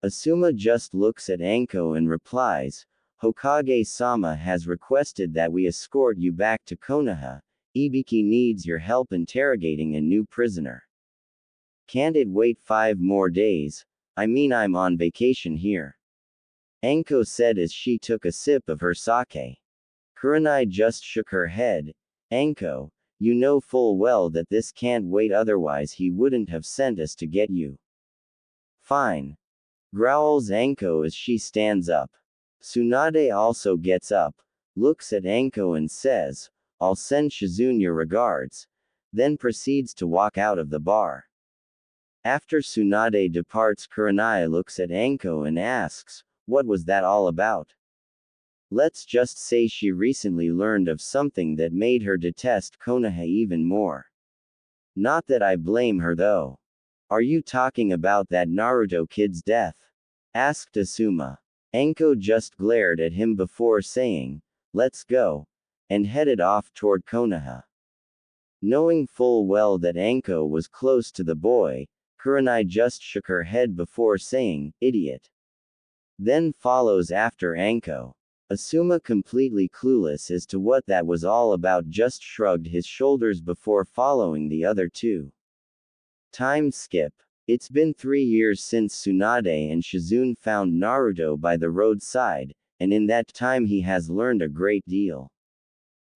Asuma just looks at Anko and replies, "Hokage-sama has requested that we escort you back to Konoha. Ibiki needs your help interrogating a new prisoner." "Can't it wait 5 more days? I mean, I'm on vacation here," Anko said as she took a sip of her sake. Kurenai just shook her head. "Anko, you know full well that this can't wait, otherwise he wouldn't have sent us to get you." "Fine," growls Anko as she stands up. Tsunade also gets up, looks at Anko and says, "I'll send Shizune your regards," then proceeds to walk out of the bar. After Tsunade departs, Kurenai looks at Anko and asks, "What was that all about?" Let's just say she recently learned of something that made her detest Konoha even more. Not that I blame her though. "Are you talking about that Naruto kid's death?" asked Asuma. Anko just glared at him before saying, "Let's go," and headed off toward Konoha. Knowing full well that Anko was close to the boy, Kurenai just shook her head before saying, "Idiot." Then follows after Anko. Asuma, completely clueless as to what that was all about, just shrugged his shoulders before following the other two. Time skip. It's been 3 years since Tsunade and Shizune found Naruto by the roadside, and in that time he has learned a great deal.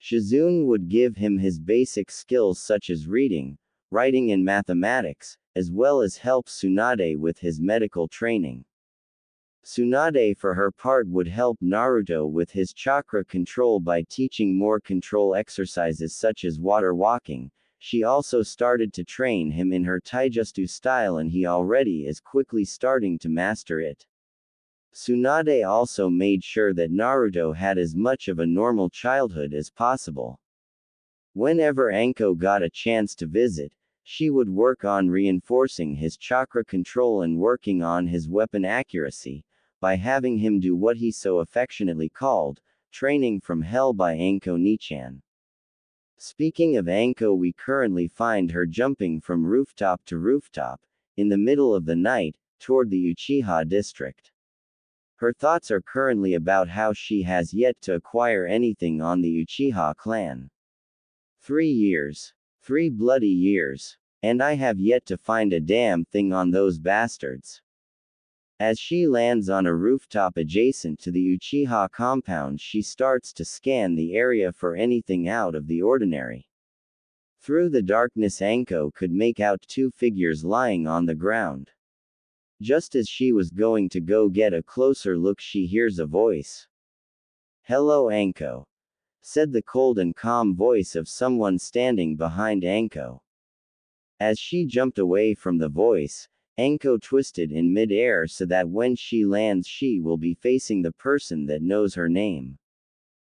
Shizune would give him his basic skills such as reading, writing and mathematics, as well as help Tsunade with his medical training. Tsunade for her part would help Naruto with his chakra control by teaching more control exercises such as water walking. She also started to train him in her taijutsu style and he already is quickly starting to master it. Tsunade also made sure that Naruto had as much of a normal childhood as possible. Whenever Anko got a chance to visit, she would work on reinforcing his chakra control and working on his weapon accuracy, by having him do what he so affectionately called, training from hell by Anko Nichan. Speaking of Anko, we currently find her jumping from rooftop to rooftop, in the middle of the night, toward the Uchiha district. Her thoughts are currently about how she has yet to acquire anything on the Uchiha clan. 3 years. 3 bloody years. And I have yet to find a damn thing on those bastards. As she lands on a rooftop adjacent to the Uchiha compound, she starts to scan the area for anything out of the ordinary. Through the darkness Anko could make out two figures lying on the ground. Just as she was going to go get a closer look, she hears a voice. "Hello Anko," said the cold and calm voice of someone standing behind Anko. As she jumped away from the voice, Anko twisted in mid-air so that when she lands she will be facing the person that knows her name.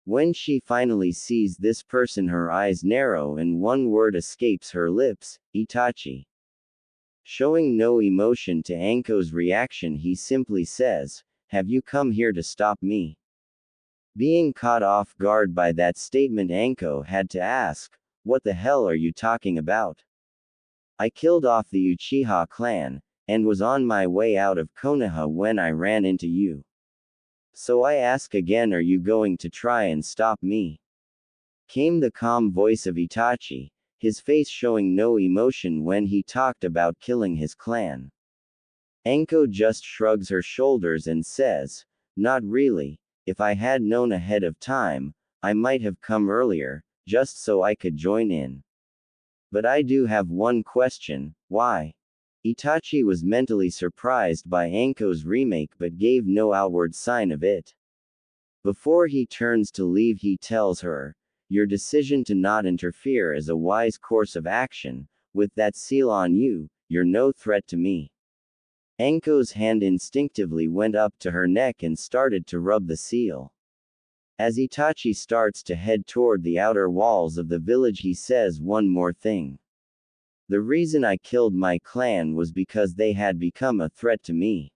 When she finally sees this person, her eyes narrow and one word escapes her lips: Itachi. Showing no emotion to Anko's reaction, he simply says, "Have you come here to stop me?" Being caught off guard by that statement, Anko had to ask, "What the hell are you talking about? I killed off the Uchiha clan, and was on my way out of Konoha when I ran into you. So I ask again, are you going to try and stop me?" Came the calm voice of Itachi, his face showing no emotion when he talked about killing his clan. Anko just shrugs her shoulders and says, "Not really. If I had known ahead of time, I might have come earlier, just so I could join in. But I do have one question: why?" Itachi was mentally surprised by Anko's remake but gave no outward sign of it. Before he turns to leave, he tells her, "Your decision to not interfere is a wise course of action. With that seal on you, you're no threat to me." Anko's hand instinctively went up to her neck and started to rub the seal. As Itachi starts to head toward the outer walls of the village, he says one more thing. "The reason I killed my clan was because they had become a threat to me.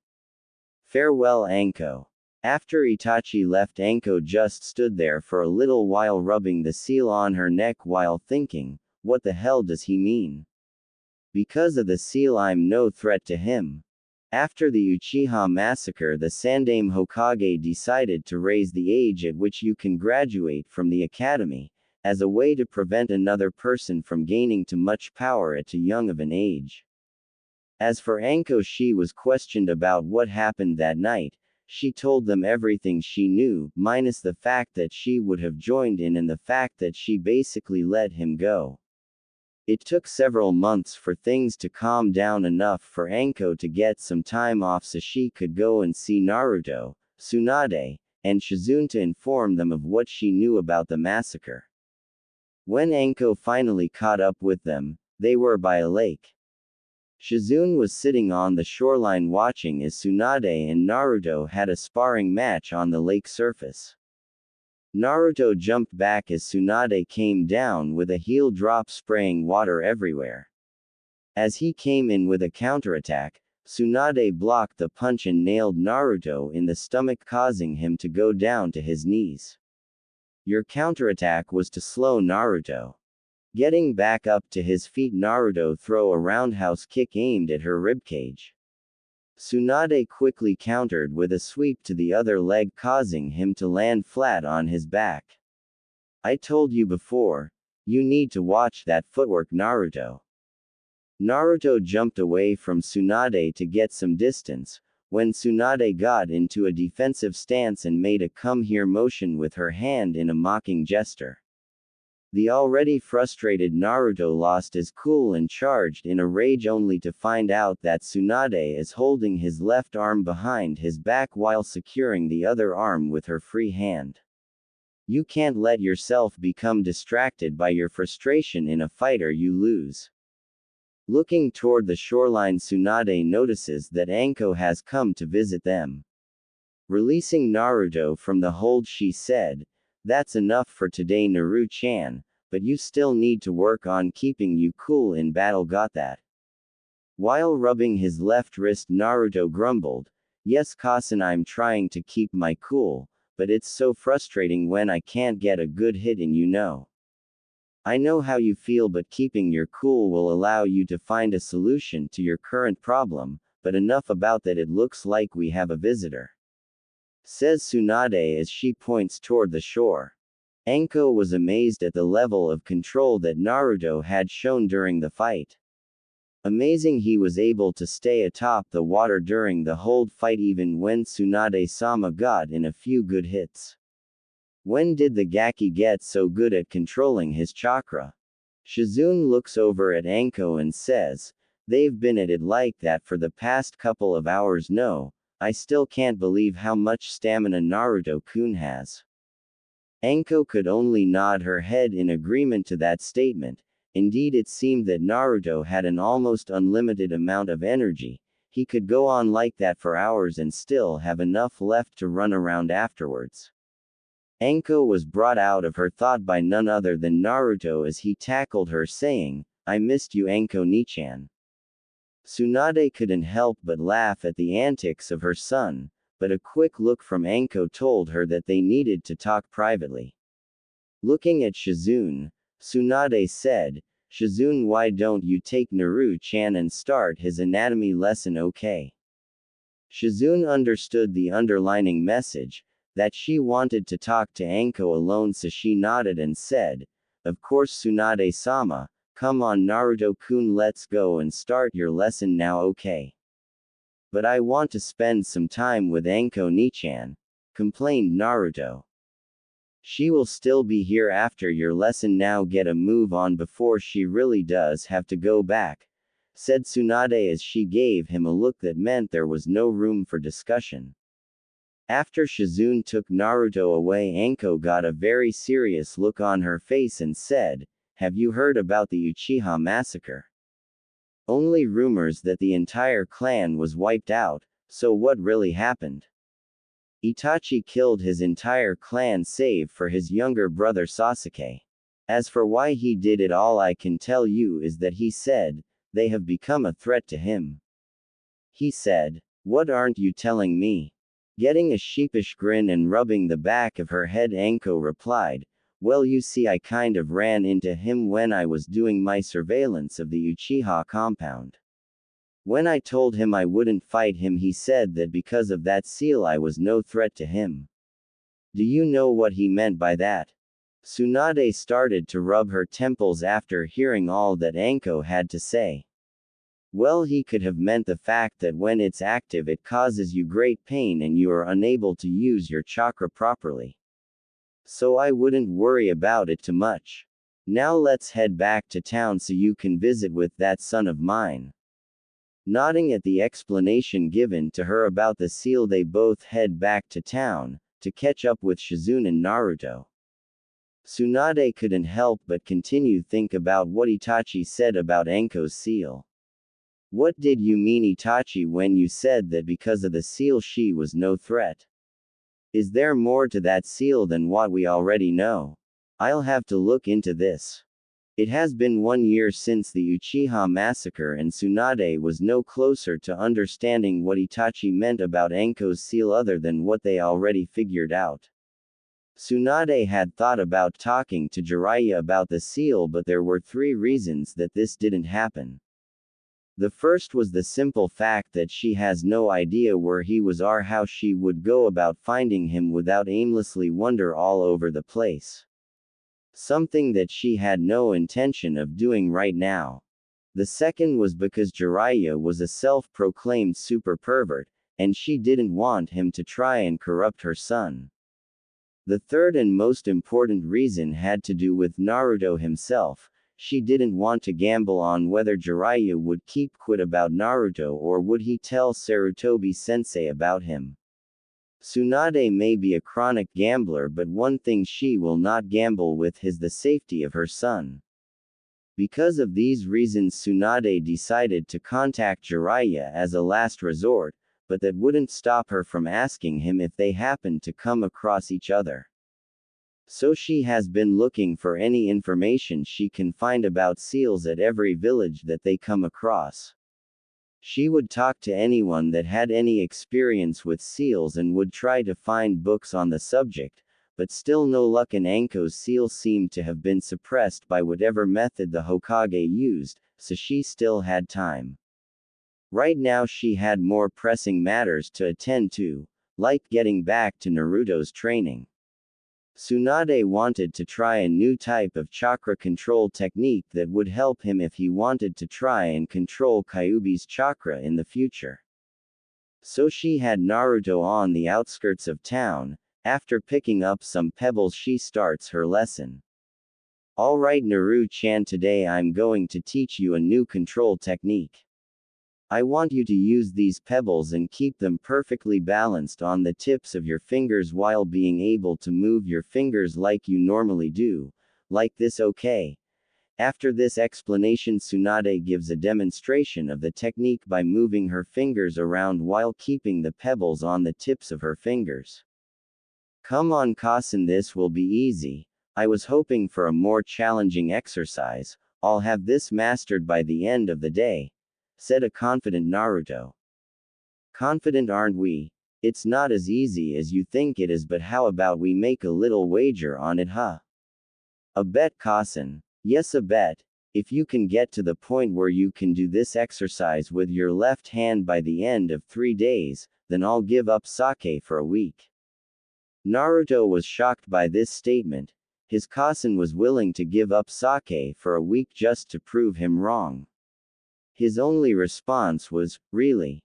Farewell Anko." After Itachi left, Anko just stood there for a little while rubbing the seal on her neck while thinking, what the hell does he mean? Because of the seal I'm no threat to him. After the Uchiha massacre, the Sandaime Hokage decided to raise the age at which you can graduate from the academy, as a way to prevent another person from gaining too much power at too young of an age. As for Anko, she was questioned about what happened that night. She told them everything she knew, minus the fact that she would have joined in and the fact that she basically let him go. It took several months for things to calm down enough for Anko to get some time off so she could go and see Naruto, Tsunade, and Shizune to inform them of what she knew about the massacre. When Anko finally caught up with them, they were by a lake. Shizune was sitting on the shoreline watching as Tsunade and Naruto had a sparring match on the lake surface. Naruto jumped back as Tsunade came down with a heel drop, spraying water everywhere. As he came in with a counterattack, Tsunade blocked the punch and nailed Naruto in the stomach, causing him to go down to his knees. Your counterattack was to slow Naruto. Getting back up to his feet, Naruto threw a roundhouse kick aimed at her ribcage. Tsunade quickly countered with a sweep to the other leg, causing him to land flat on his back. "I told you before, you need to watch that footwork, Naruto." Naruto jumped away from Tsunade to get some distance, when Tsunade got into a defensive stance and made a "come here" motion with her hand in a mocking gesture. The already frustrated Naruto lost his cool and charged in a rage, only to find out that Tsunade is holding his left arm behind his back while securing the other arm with her free hand. You can't let yourself become distracted by your frustration in a fight or you lose. Looking toward the shoreline, Tsunade notices that Anko has come to visit them. Releasing Naruto from the hold, she said, "That's enough for today, Naru-chan, but you still need to work on keeping you cool in battle, got that?" While rubbing his left wrist, Naruto grumbled, "Yes, Kasen, I'm trying to keep my cool, but it's so frustrating when I can't get a good hit in, you know. I know how you feel, but keeping your cool will allow you to find a solution to your current problem, but enough about that, it looks like we have a visitor," says Tsunade as she points toward the shore. Anko was amazed at the level of control that Naruto had shown during the fight. Amazing he was able to stay atop the water during the whole fight even when Tsunade-sama got in a few good hits. When did the Gaki get so good at controlling his chakra? Shizune looks over at Anko and says, "They've been at it like that for the past couple of hours. No, I still can't believe how much stamina Naruto-kun has." Anko could only nod her head in agreement to that statement. Indeed, it seemed that Naruto had an almost unlimited amount of energy. He could go on like that for hours and still have enough left to run around afterwards. Anko was brought out of her thought by none other than Naruto as he tackled her, saying, "I missed you, Anko Nichan." Tsunade couldn't help but laugh at the antics of her son, but a quick look from Anko told her that they needed to talk privately. Looking at Shizune, Tsunade said, "Shizune, why don't you take Naru-chan and start his anatomy lesson, okay?" Shizune understood the underlining message, that she wanted to talk to Anko alone, so she nodded and said, "Of course, Tsunade-sama, come on Naruto-kun, let's go and start your lesson now, okay?" "But I want to spend some time with Anko Nichan," complained Naruto. "She will still be here after your lesson, now get a move on before she really does have to go back," said Tsunade as she gave him a look that meant there was no room for discussion. After Shizune took Naruto away, Anko got a very serious look on her face and said, "Have you heard about the Uchiha massacre?" "Only rumors that the entire clan was wiped out, so what really happened?" "Itachi killed his entire clan save for his younger brother Sasuke. As for why he did it, all I can tell you is that he said, they have become a threat to him." "He said, what aren't you telling me?" Getting a sheepish grin and rubbing the back of her head, Anko replied, "Well, you see, I kind of ran into him when I was doing my surveillance of the Uchiha compound. When I told him I wouldn't fight him, he said that because of that seal I was no threat to him." "Do you know what he meant by that?" Tsunade started to rub her temples after hearing all that Anko had to say. "Well, he could have meant the fact that when it's active it causes you great pain and you are unable to use your chakra properly. So I wouldn't worry about it too much. Now let's head back to town so you can visit with that son of mine." Nodding at the explanation given to her about the seal, they both head back to town, to catch up with Shizune and Naruto. Tsunade couldn't help but continue think about what Itachi said about Anko's seal. "What did you mean, Itachi, when you said that because of the seal she was no threat? Is there more to that seal than what we already know? I'll have to look into this." It has been 1 year since the Uchiha massacre, and Tsunade was no closer to understanding what Itachi meant about Anko's seal other than what they already figured out. Tsunade had thought about talking to Jiraiya about the seal, but there were 3 reasons that this didn't happen. The first was the simple fact that she has no idea where he was or how she would go about finding him without aimlessly wander all over the place. Something that she had no intention of doing right now. The second was because Jiraiya was a self-proclaimed super pervert, and she didn't want him to try and corrupt her son. The third and most important reason had to do with Naruto himself. She didn't want to gamble on whether Jiraiya would keep quiet about Naruto or would he tell Sarutobi-sensei about him. Tsunade may be a chronic gambler, but one thing she will not gamble with is the safety of her son. Because of these reasons, Tsunade decided to contact Jiraiya as a last resort, but that wouldn't stop her from asking him if they happened to come across each other. So she has been looking for any information she can find about seals at every village that they come across. She would talk to anyone that had any experience with seals and would try to find books on the subject, but still no luck, and Anko's seal seemed to have been suppressed by whatever method the Hokage used, so she still had time. Right now she had more pressing matters to attend to, like getting back to Naruto's training. Tsunade wanted to try a new type of chakra control technique that would help him if he wanted to try and control Kyuubi's chakra in the future. So she had Naruto on the outskirts of town. After picking up some pebbles, she starts her lesson. Alright Naru-chan, today I'm going to teach you a new control technique. I want you to use these pebbles and keep them perfectly balanced on the tips of your fingers while being able to move your fingers like you normally do. Like this, okay? After this explanation, Tsunade gives a demonstration of the technique by moving her fingers around while keeping the pebbles on the tips of her fingers. Come on Kasen, this will be easy. I was hoping for a more challenging exercise. I'll have this mastered by the end of the day, said a confident Naruto. Confident, aren't we? It's not as easy as you think it is, but how about we make a little wager on it, huh? A bet, Kasen. Yes, a bet. If you can get to the point where you can do this exercise with your left hand by the end of 3 days, then I'll give up sake for a week. Naruto was shocked by this statement. His cousin was willing to give up sake for a week just to prove him wrong. His only response was, really?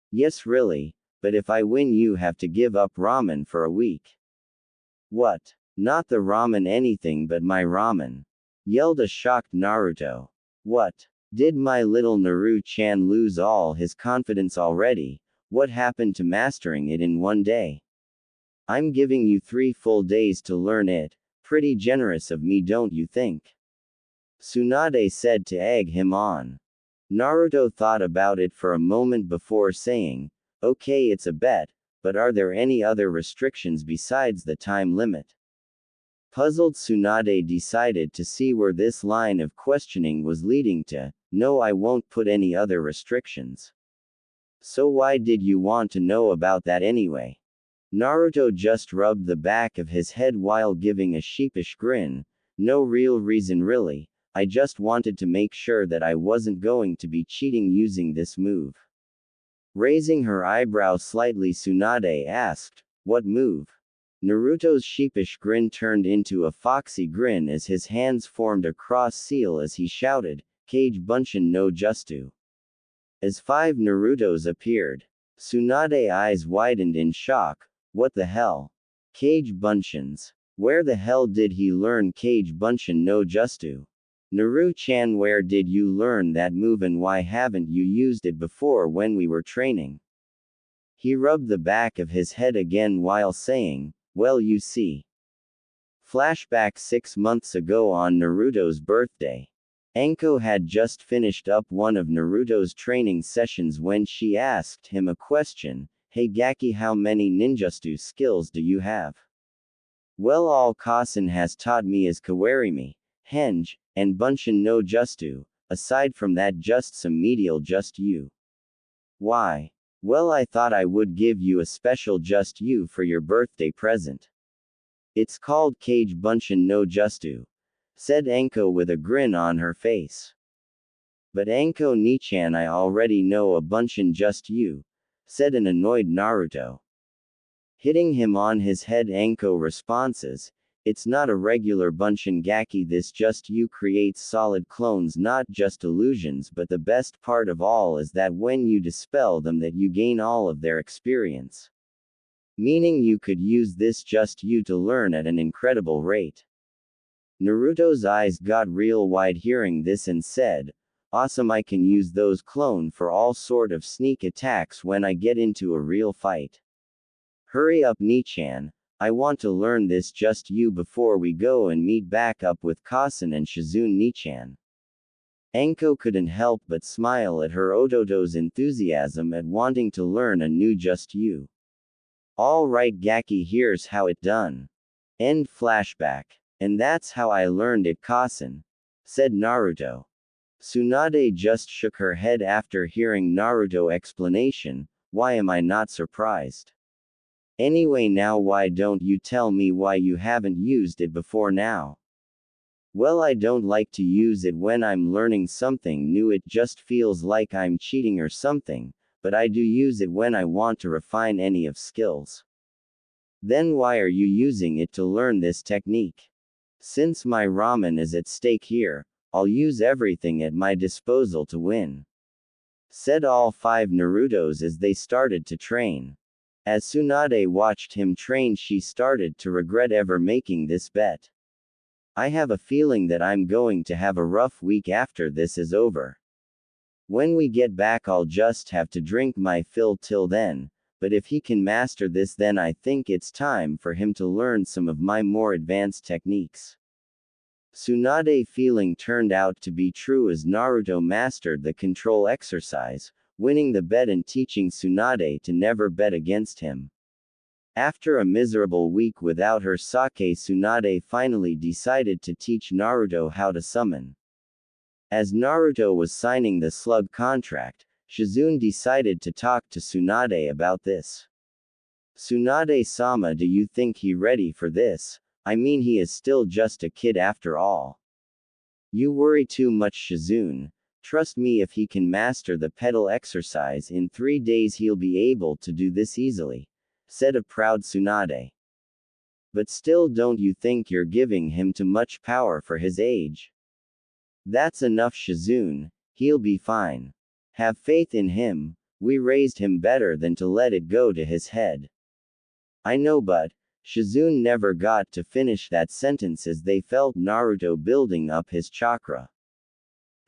Yes, really, but if I win you have to give up ramen for a week. What? Not the ramen, anything but my ramen, yelled a shocked Naruto. What? Did my little Naru-chan lose all his confidence already? What happened to mastering it in 1 day? I'm giving you 3 full days to learn it. Pretty generous of me, don't you think? Tsunade said to egg him on. Naruto thought about it for a moment before saying, okay, it's a bet, but are there any other restrictions besides the time limit? Puzzled, Tsunade decided to see where this line of questioning was leading to. No, I won't put any other restrictions. So why did you want to know about that anyway? Naruto just rubbed the back of his head while giving a sheepish grin. No real reason really, I just wanted to make sure that I wasn't going to be cheating using this move. Raising her eyebrow slightly, Tsunade asked, what move? Naruto's sheepish grin turned into a foxy grin as his hands formed a cross seal as he shouted, Kage Bunshin no Justu. As 5 Narutos appeared, Tsunade's eyes widened in shock. What the hell? Kage Bunshins. Where the hell did he learn Kage Bunshin no Justu? Naru-chan, where did you learn that move and why haven't you used it before when we were training? He rubbed the back of his head again while saying, well, you see. Flashback 6 months ago on Naruto's birthday. Anko had just finished up one of Naruto's training sessions when she asked him a question. Hey Gaki, how many ninjutsu skills do you have? Well, all Kasen has taught me is Kawarimi, Henge, and Bunshin no Justu. Aside from that, just some medial just you. Why? Well, I thought I would give you a special just you for your birthday present. It's called Kage Bunshin no Justu, said Anko with a grin on her face. But Anko Nichan, I already know a Bunshin just you, said an annoyed Naruto. Hitting him on his head, Anko responses, it's not a regular Bunshin Gaki, this just you creates solid clones, not just illusions, but the best part of all is that when you dispel them that you gain all of their experience. Meaning you could use this just you to learn at an incredible rate. Naruto's eyes got real wide hearing this and said, awesome, I can use those clone for all sort of sneak attacks when I get into a real fight. Hurry up Nichan, I want to learn this just you before we go and meet back up with Kasen and Shizune Nichan. Anko couldn't help but smile at her Ototo's enthusiasm at wanting to learn a new just you. Alright Gaki, here's how it done. End flashback. And that's how I learned it, Kasen, said Naruto. Tsunade just shook her head after hearing Naruto's explanation. Why am I not surprised? Anyway, now why don't you tell me why you haven't used it before now? Well, I don't like to use it when I'm learning something new, it just feels like I'm cheating or something, but I do use it when I want to refine any of skills. Then why are you using it to learn this technique? Since my ramen is at stake here, I'll use everything at my disposal to win, said all 5 Narutos as they started to train. As Tsunade watched him train, she started to regret ever making this bet. I have a feeling that I'm going to have a rough week after this is over. When we get back, I'll just have to drink my fill till then, but if he can master this, then I think it's time for him to learn some of my more advanced techniques. Tsunade feeling turned out to be true as Naruto mastered the control exercise, winning the bet and teaching Tsunade to never bet against him. After a miserable week without her sake, Tsunade finally decided to teach Naruto how to summon. As Naruto was signing the slug contract, Shizune decided to talk to Tsunade about this. Tsunade-sama, do you think he ready for this? I mean, he is still just a kid after all. You worry too much, Shizune. Trust me, if he can master the pedal exercise in 3 days, he'll be able to do this easily, said a proud Tsunade. But still, don't you think you're giving him too much power for his age? That's enough, Shizune. He'll be fine. Have faith in him. We raised him better than to let it go to his head. I know, but Shizune never got to finish that sentence as they felt Naruto building up his chakra.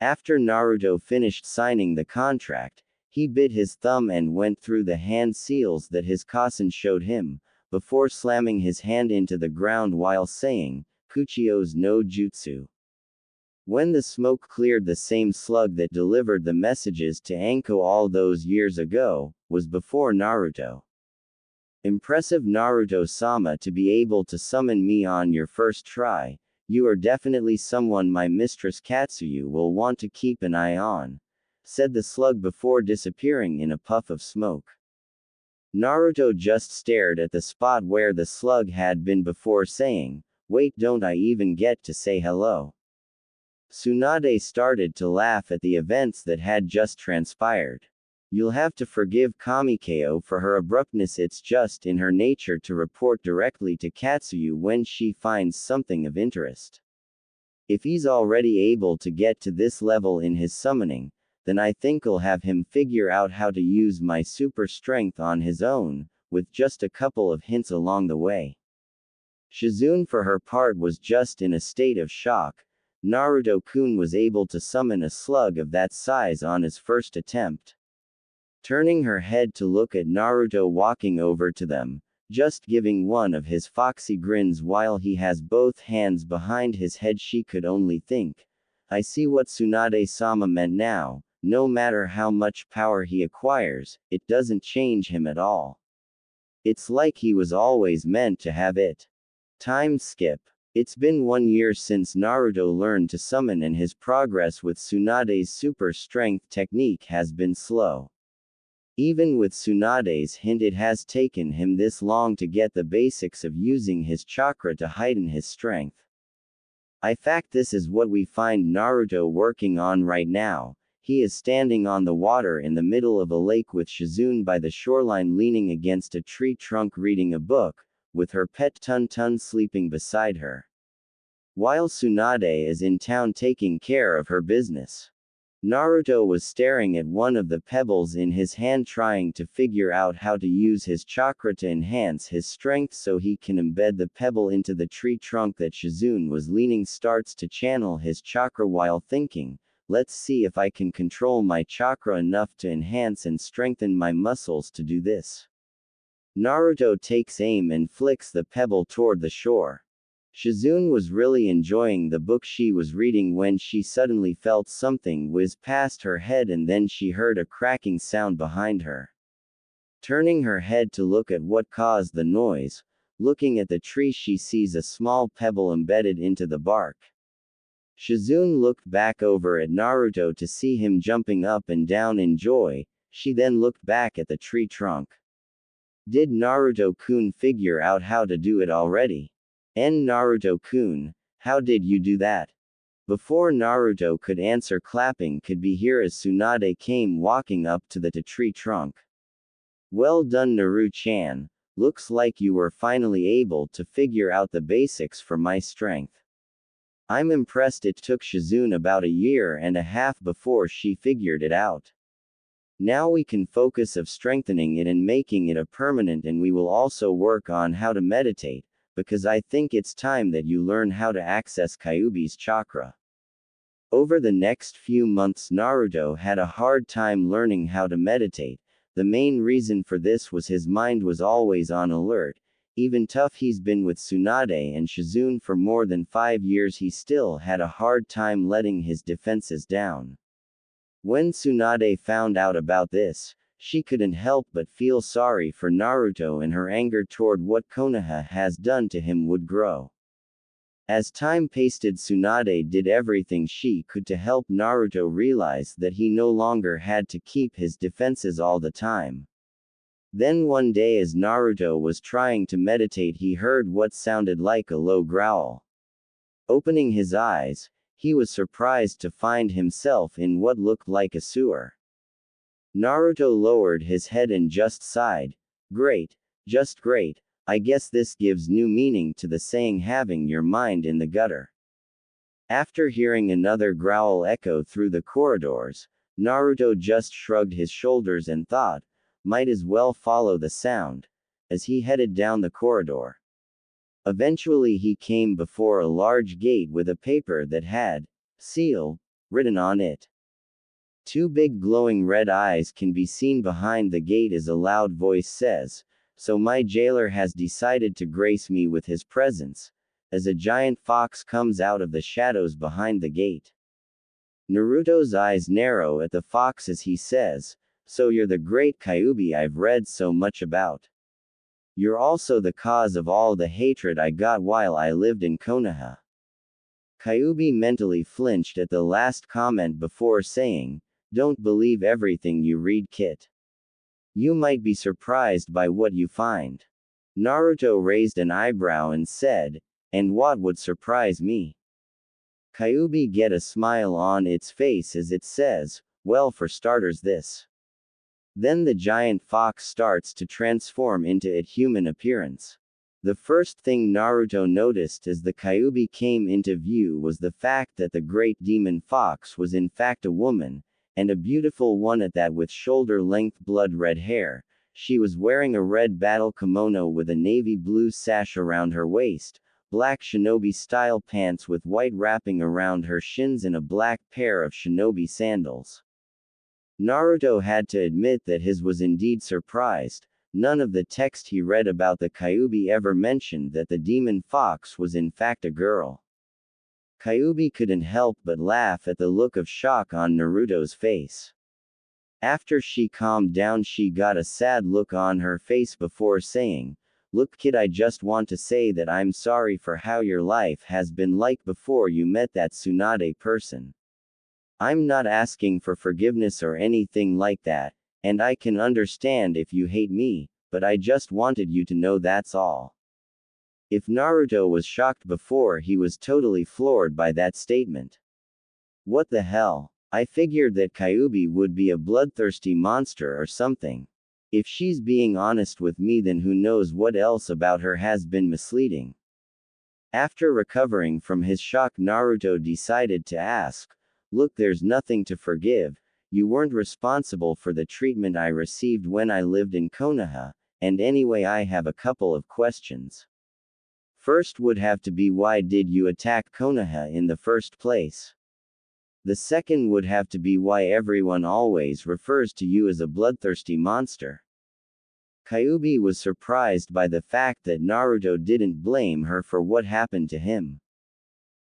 After Naruto finished signing the contract, he bit his thumb and went through the hand seals that his cousin showed him, before slamming his hand into the ground while saying, Kuchio's no jutsu. When the smoke cleared, the same slug that delivered the messages to Anko all those years ago was before Naruto. Impressive, Naruto-sama, to be able to summon me on your first try. You are definitely someone my mistress Katsuyu will want to keep an eye on, said the slug before disappearing in a puff of smoke. Naruto just stared at the spot where the slug had been before saying, wait, don't I even get to say hello? Tsunade started to laugh at the events that had just transpired. You'll have to forgive Kamikyo for her abruptness. It's just in her nature to report directly to Katsuyu when she finds something of interest. If he's already able to get to this level in his summoning, then I think I'll have him figure out how to use my super strength on his own, with just a couple of hints along the way. Shizune, for her part, was just in a state of shock. Naruto-kun was able to summon a slug of that size on his first attempt. Turning her head to look at Naruto walking over to them, just giving one of his foxy grins while he has both hands behind his head, she could only think, I see what Tsunade-sama meant now. No matter how much power he acquires, it doesn't change him at all. It's like he was always meant to have it. Time skip. It's been 1 year since Naruto learned to summon, and his progress with Tsunade's super strength technique has been slow. Even with Tsunade's hint, it has taken him this long to get the basics of using his chakra to heighten his strength. In fact, this is what we find Naruto working on right now. He is standing on the water in the middle of a lake with Shizune by the shoreline, leaning against a tree trunk reading a book, with her pet Tun sleeping beside her, while Tsunade is in town taking care of her business. Naruto was staring at one of the pebbles in his hand, trying to figure out how to use his chakra to enhance his strength so he can embed the pebble into the tree trunk that Shizune was leaning. Starts to channel his chakra while thinking, let's see if I can control my chakra enough to enhance and strengthen my muscles to do this. Naruto takes aim and flicks the pebble toward the shore. Shizune was really enjoying the book she was reading when she suddenly felt something whiz past her head, and then she heard a cracking sound behind her. Turning her head to look at what caused the noise, looking at the tree, she sees a small pebble embedded into the bark. Shizune looked back over at Naruto to see him jumping up and down in joy. She then looked back at the tree trunk. Did Naruto-kun figure out how to do it already? Naruto-kun, how did you do that? Before Naruto could answer, clapping could be heard as Tsunade came walking up to the tree trunk. Well done, Naru-chan. Looks like you were finally able to figure out the basics for my strength. I'm impressed. It took Shizune about 1.5 years before she figured it out. Now we can focus of strengthening it and making it a permanent, and we will also work on how to meditate, because I think it's time that you learn how to access Kyuubi's chakra. Over the next few months, Naruto had a hard time learning how to meditate. The main reason for this was his mind was always on alert. Even tough he's been with Tsunade and Shizune for more than 5 years, he still had a hard time letting his defenses down. When Tsunade found out about this, she couldn't help but feel sorry for Naruto, and her anger toward what Konoha has done to him would grow. As time passed, Tsunade did everything she could to help Naruto realize that he no longer had to keep his defenses all the time. Then one day, as Naruto was trying to meditate, he heard what sounded like a low growl. Opening his eyes, he was surprised to find himself in what looked like a sewer. Naruto lowered his head and just sighed. Great, just great. I guess this gives new meaning to the saying having your mind in the gutter. After hearing another growl echo through the corridors, Naruto just shrugged his shoulders and thought, might as well follow the sound, as he headed down the corridor. Eventually he came before a large gate with a paper that had, seal, written on it. 2 big glowing red eyes can be seen behind the gate as a loud voice says, so my jailer has decided to grace me with his presence, as a giant fox comes out of the shadows behind the gate. Naruto's eyes narrow at the fox as he says, so you're the great Kyuubi I've read so much about. You're also the cause of all the hatred I got while I lived in Konoha. Kyuubi mentally flinched at the last comment before saying, don't believe everything you read, Kit. You might be surprised by what you find. Naruto raised an eyebrow and said, and what would surprise me? Kyuubi get a smile on its face as it says, well, for starters this. Then the giant fox starts to transform into its human appearance. The first thing Naruto noticed as the Kyuubi came into view was the fact that the great demon fox was in fact a woman, and a beautiful one at that, with shoulder-length blood-red hair. She was wearing a red battle kimono with a navy blue sash around her waist, black shinobi-style pants with white wrapping around her shins, and a black pair of shinobi sandals. Naruto had to admit that his was indeed surprised. None of the text he read about the Kyuubi ever mentioned that the demon fox was in fact a girl. Kyuubi couldn't help but laugh at the look of shock on Naruto's face. After she calmed down, she got a sad look on her face before saying, look, kid, I just want to say that I'm sorry for how your life has been like before you met that Tsunade person. I'm not asking for forgiveness or anything like that, and I can understand if you hate me, but I just wanted you to know that's all. If Naruto was shocked before, he was totally floored by that statement. What the hell? I figured that Kyuubi would be a bloodthirsty monster or something. If she's being honest with me, then who knows what else about her has been misleading. After recovering from his shock, Naruto decided to ask, look, there's nothing to forgive. You weren't responsible for the treatment I received when I lived in Konoha, and anyway, I have a couple of questions. First would have to be, why did you attack Konoha in the first place? The second would have to be, why everyone always refers to you as a bloodthirsty monster. Kyuubi was surprised by the fact that Naruto didn't blame her for what happened to him.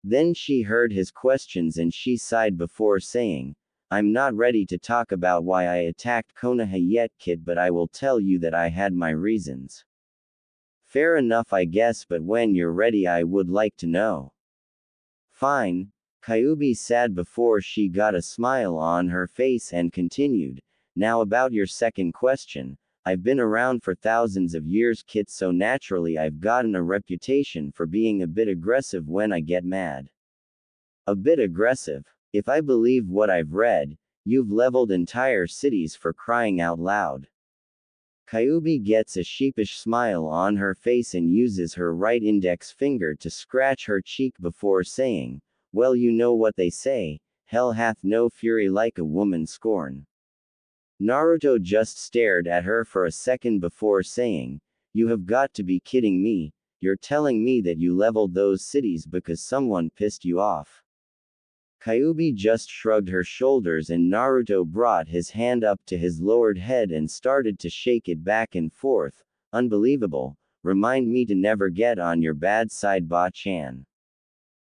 Then she heard his questions and she sighed before saying, I'm not ready to talk about why I attacked Konoha yet, kid, but I will tell you that I had my reasons. Fair enough, I guess, but when you're ready I would like to know. Fine, Kyuubi said before she got a smile on her face and continued, now about your second question. I've been around for thousands of years, kid, so naturally I've gotten a reputation for being a bit aggressive when I get mad. A bit aggressive? If I believe what I've read, you've leveled entire cities, for crying out loud. Kyuubi gets a sheepish smile on her face and uses her right index finger to scratch her cheek before saying, well, you know what they say, hell hath no fury like a woman's scorn. Naruto just stared at her for a second before saying, you have got to be kidding me, You're telling me that you leveled those cities because someone pissed you off. Kyuubi just shrugged her shoulders and Naruto brought his hand up to his lowered head and started to shake it back and forth. Unbelievable. Remind me to never get on your bad side, Ba-chan.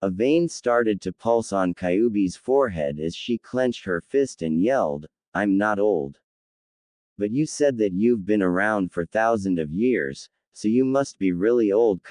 A vein started to pulse on Kyuubi's forehead as she clenched her fist and yelled, I'm not old. But you said that you've been around for thousands of years, so you must be really old.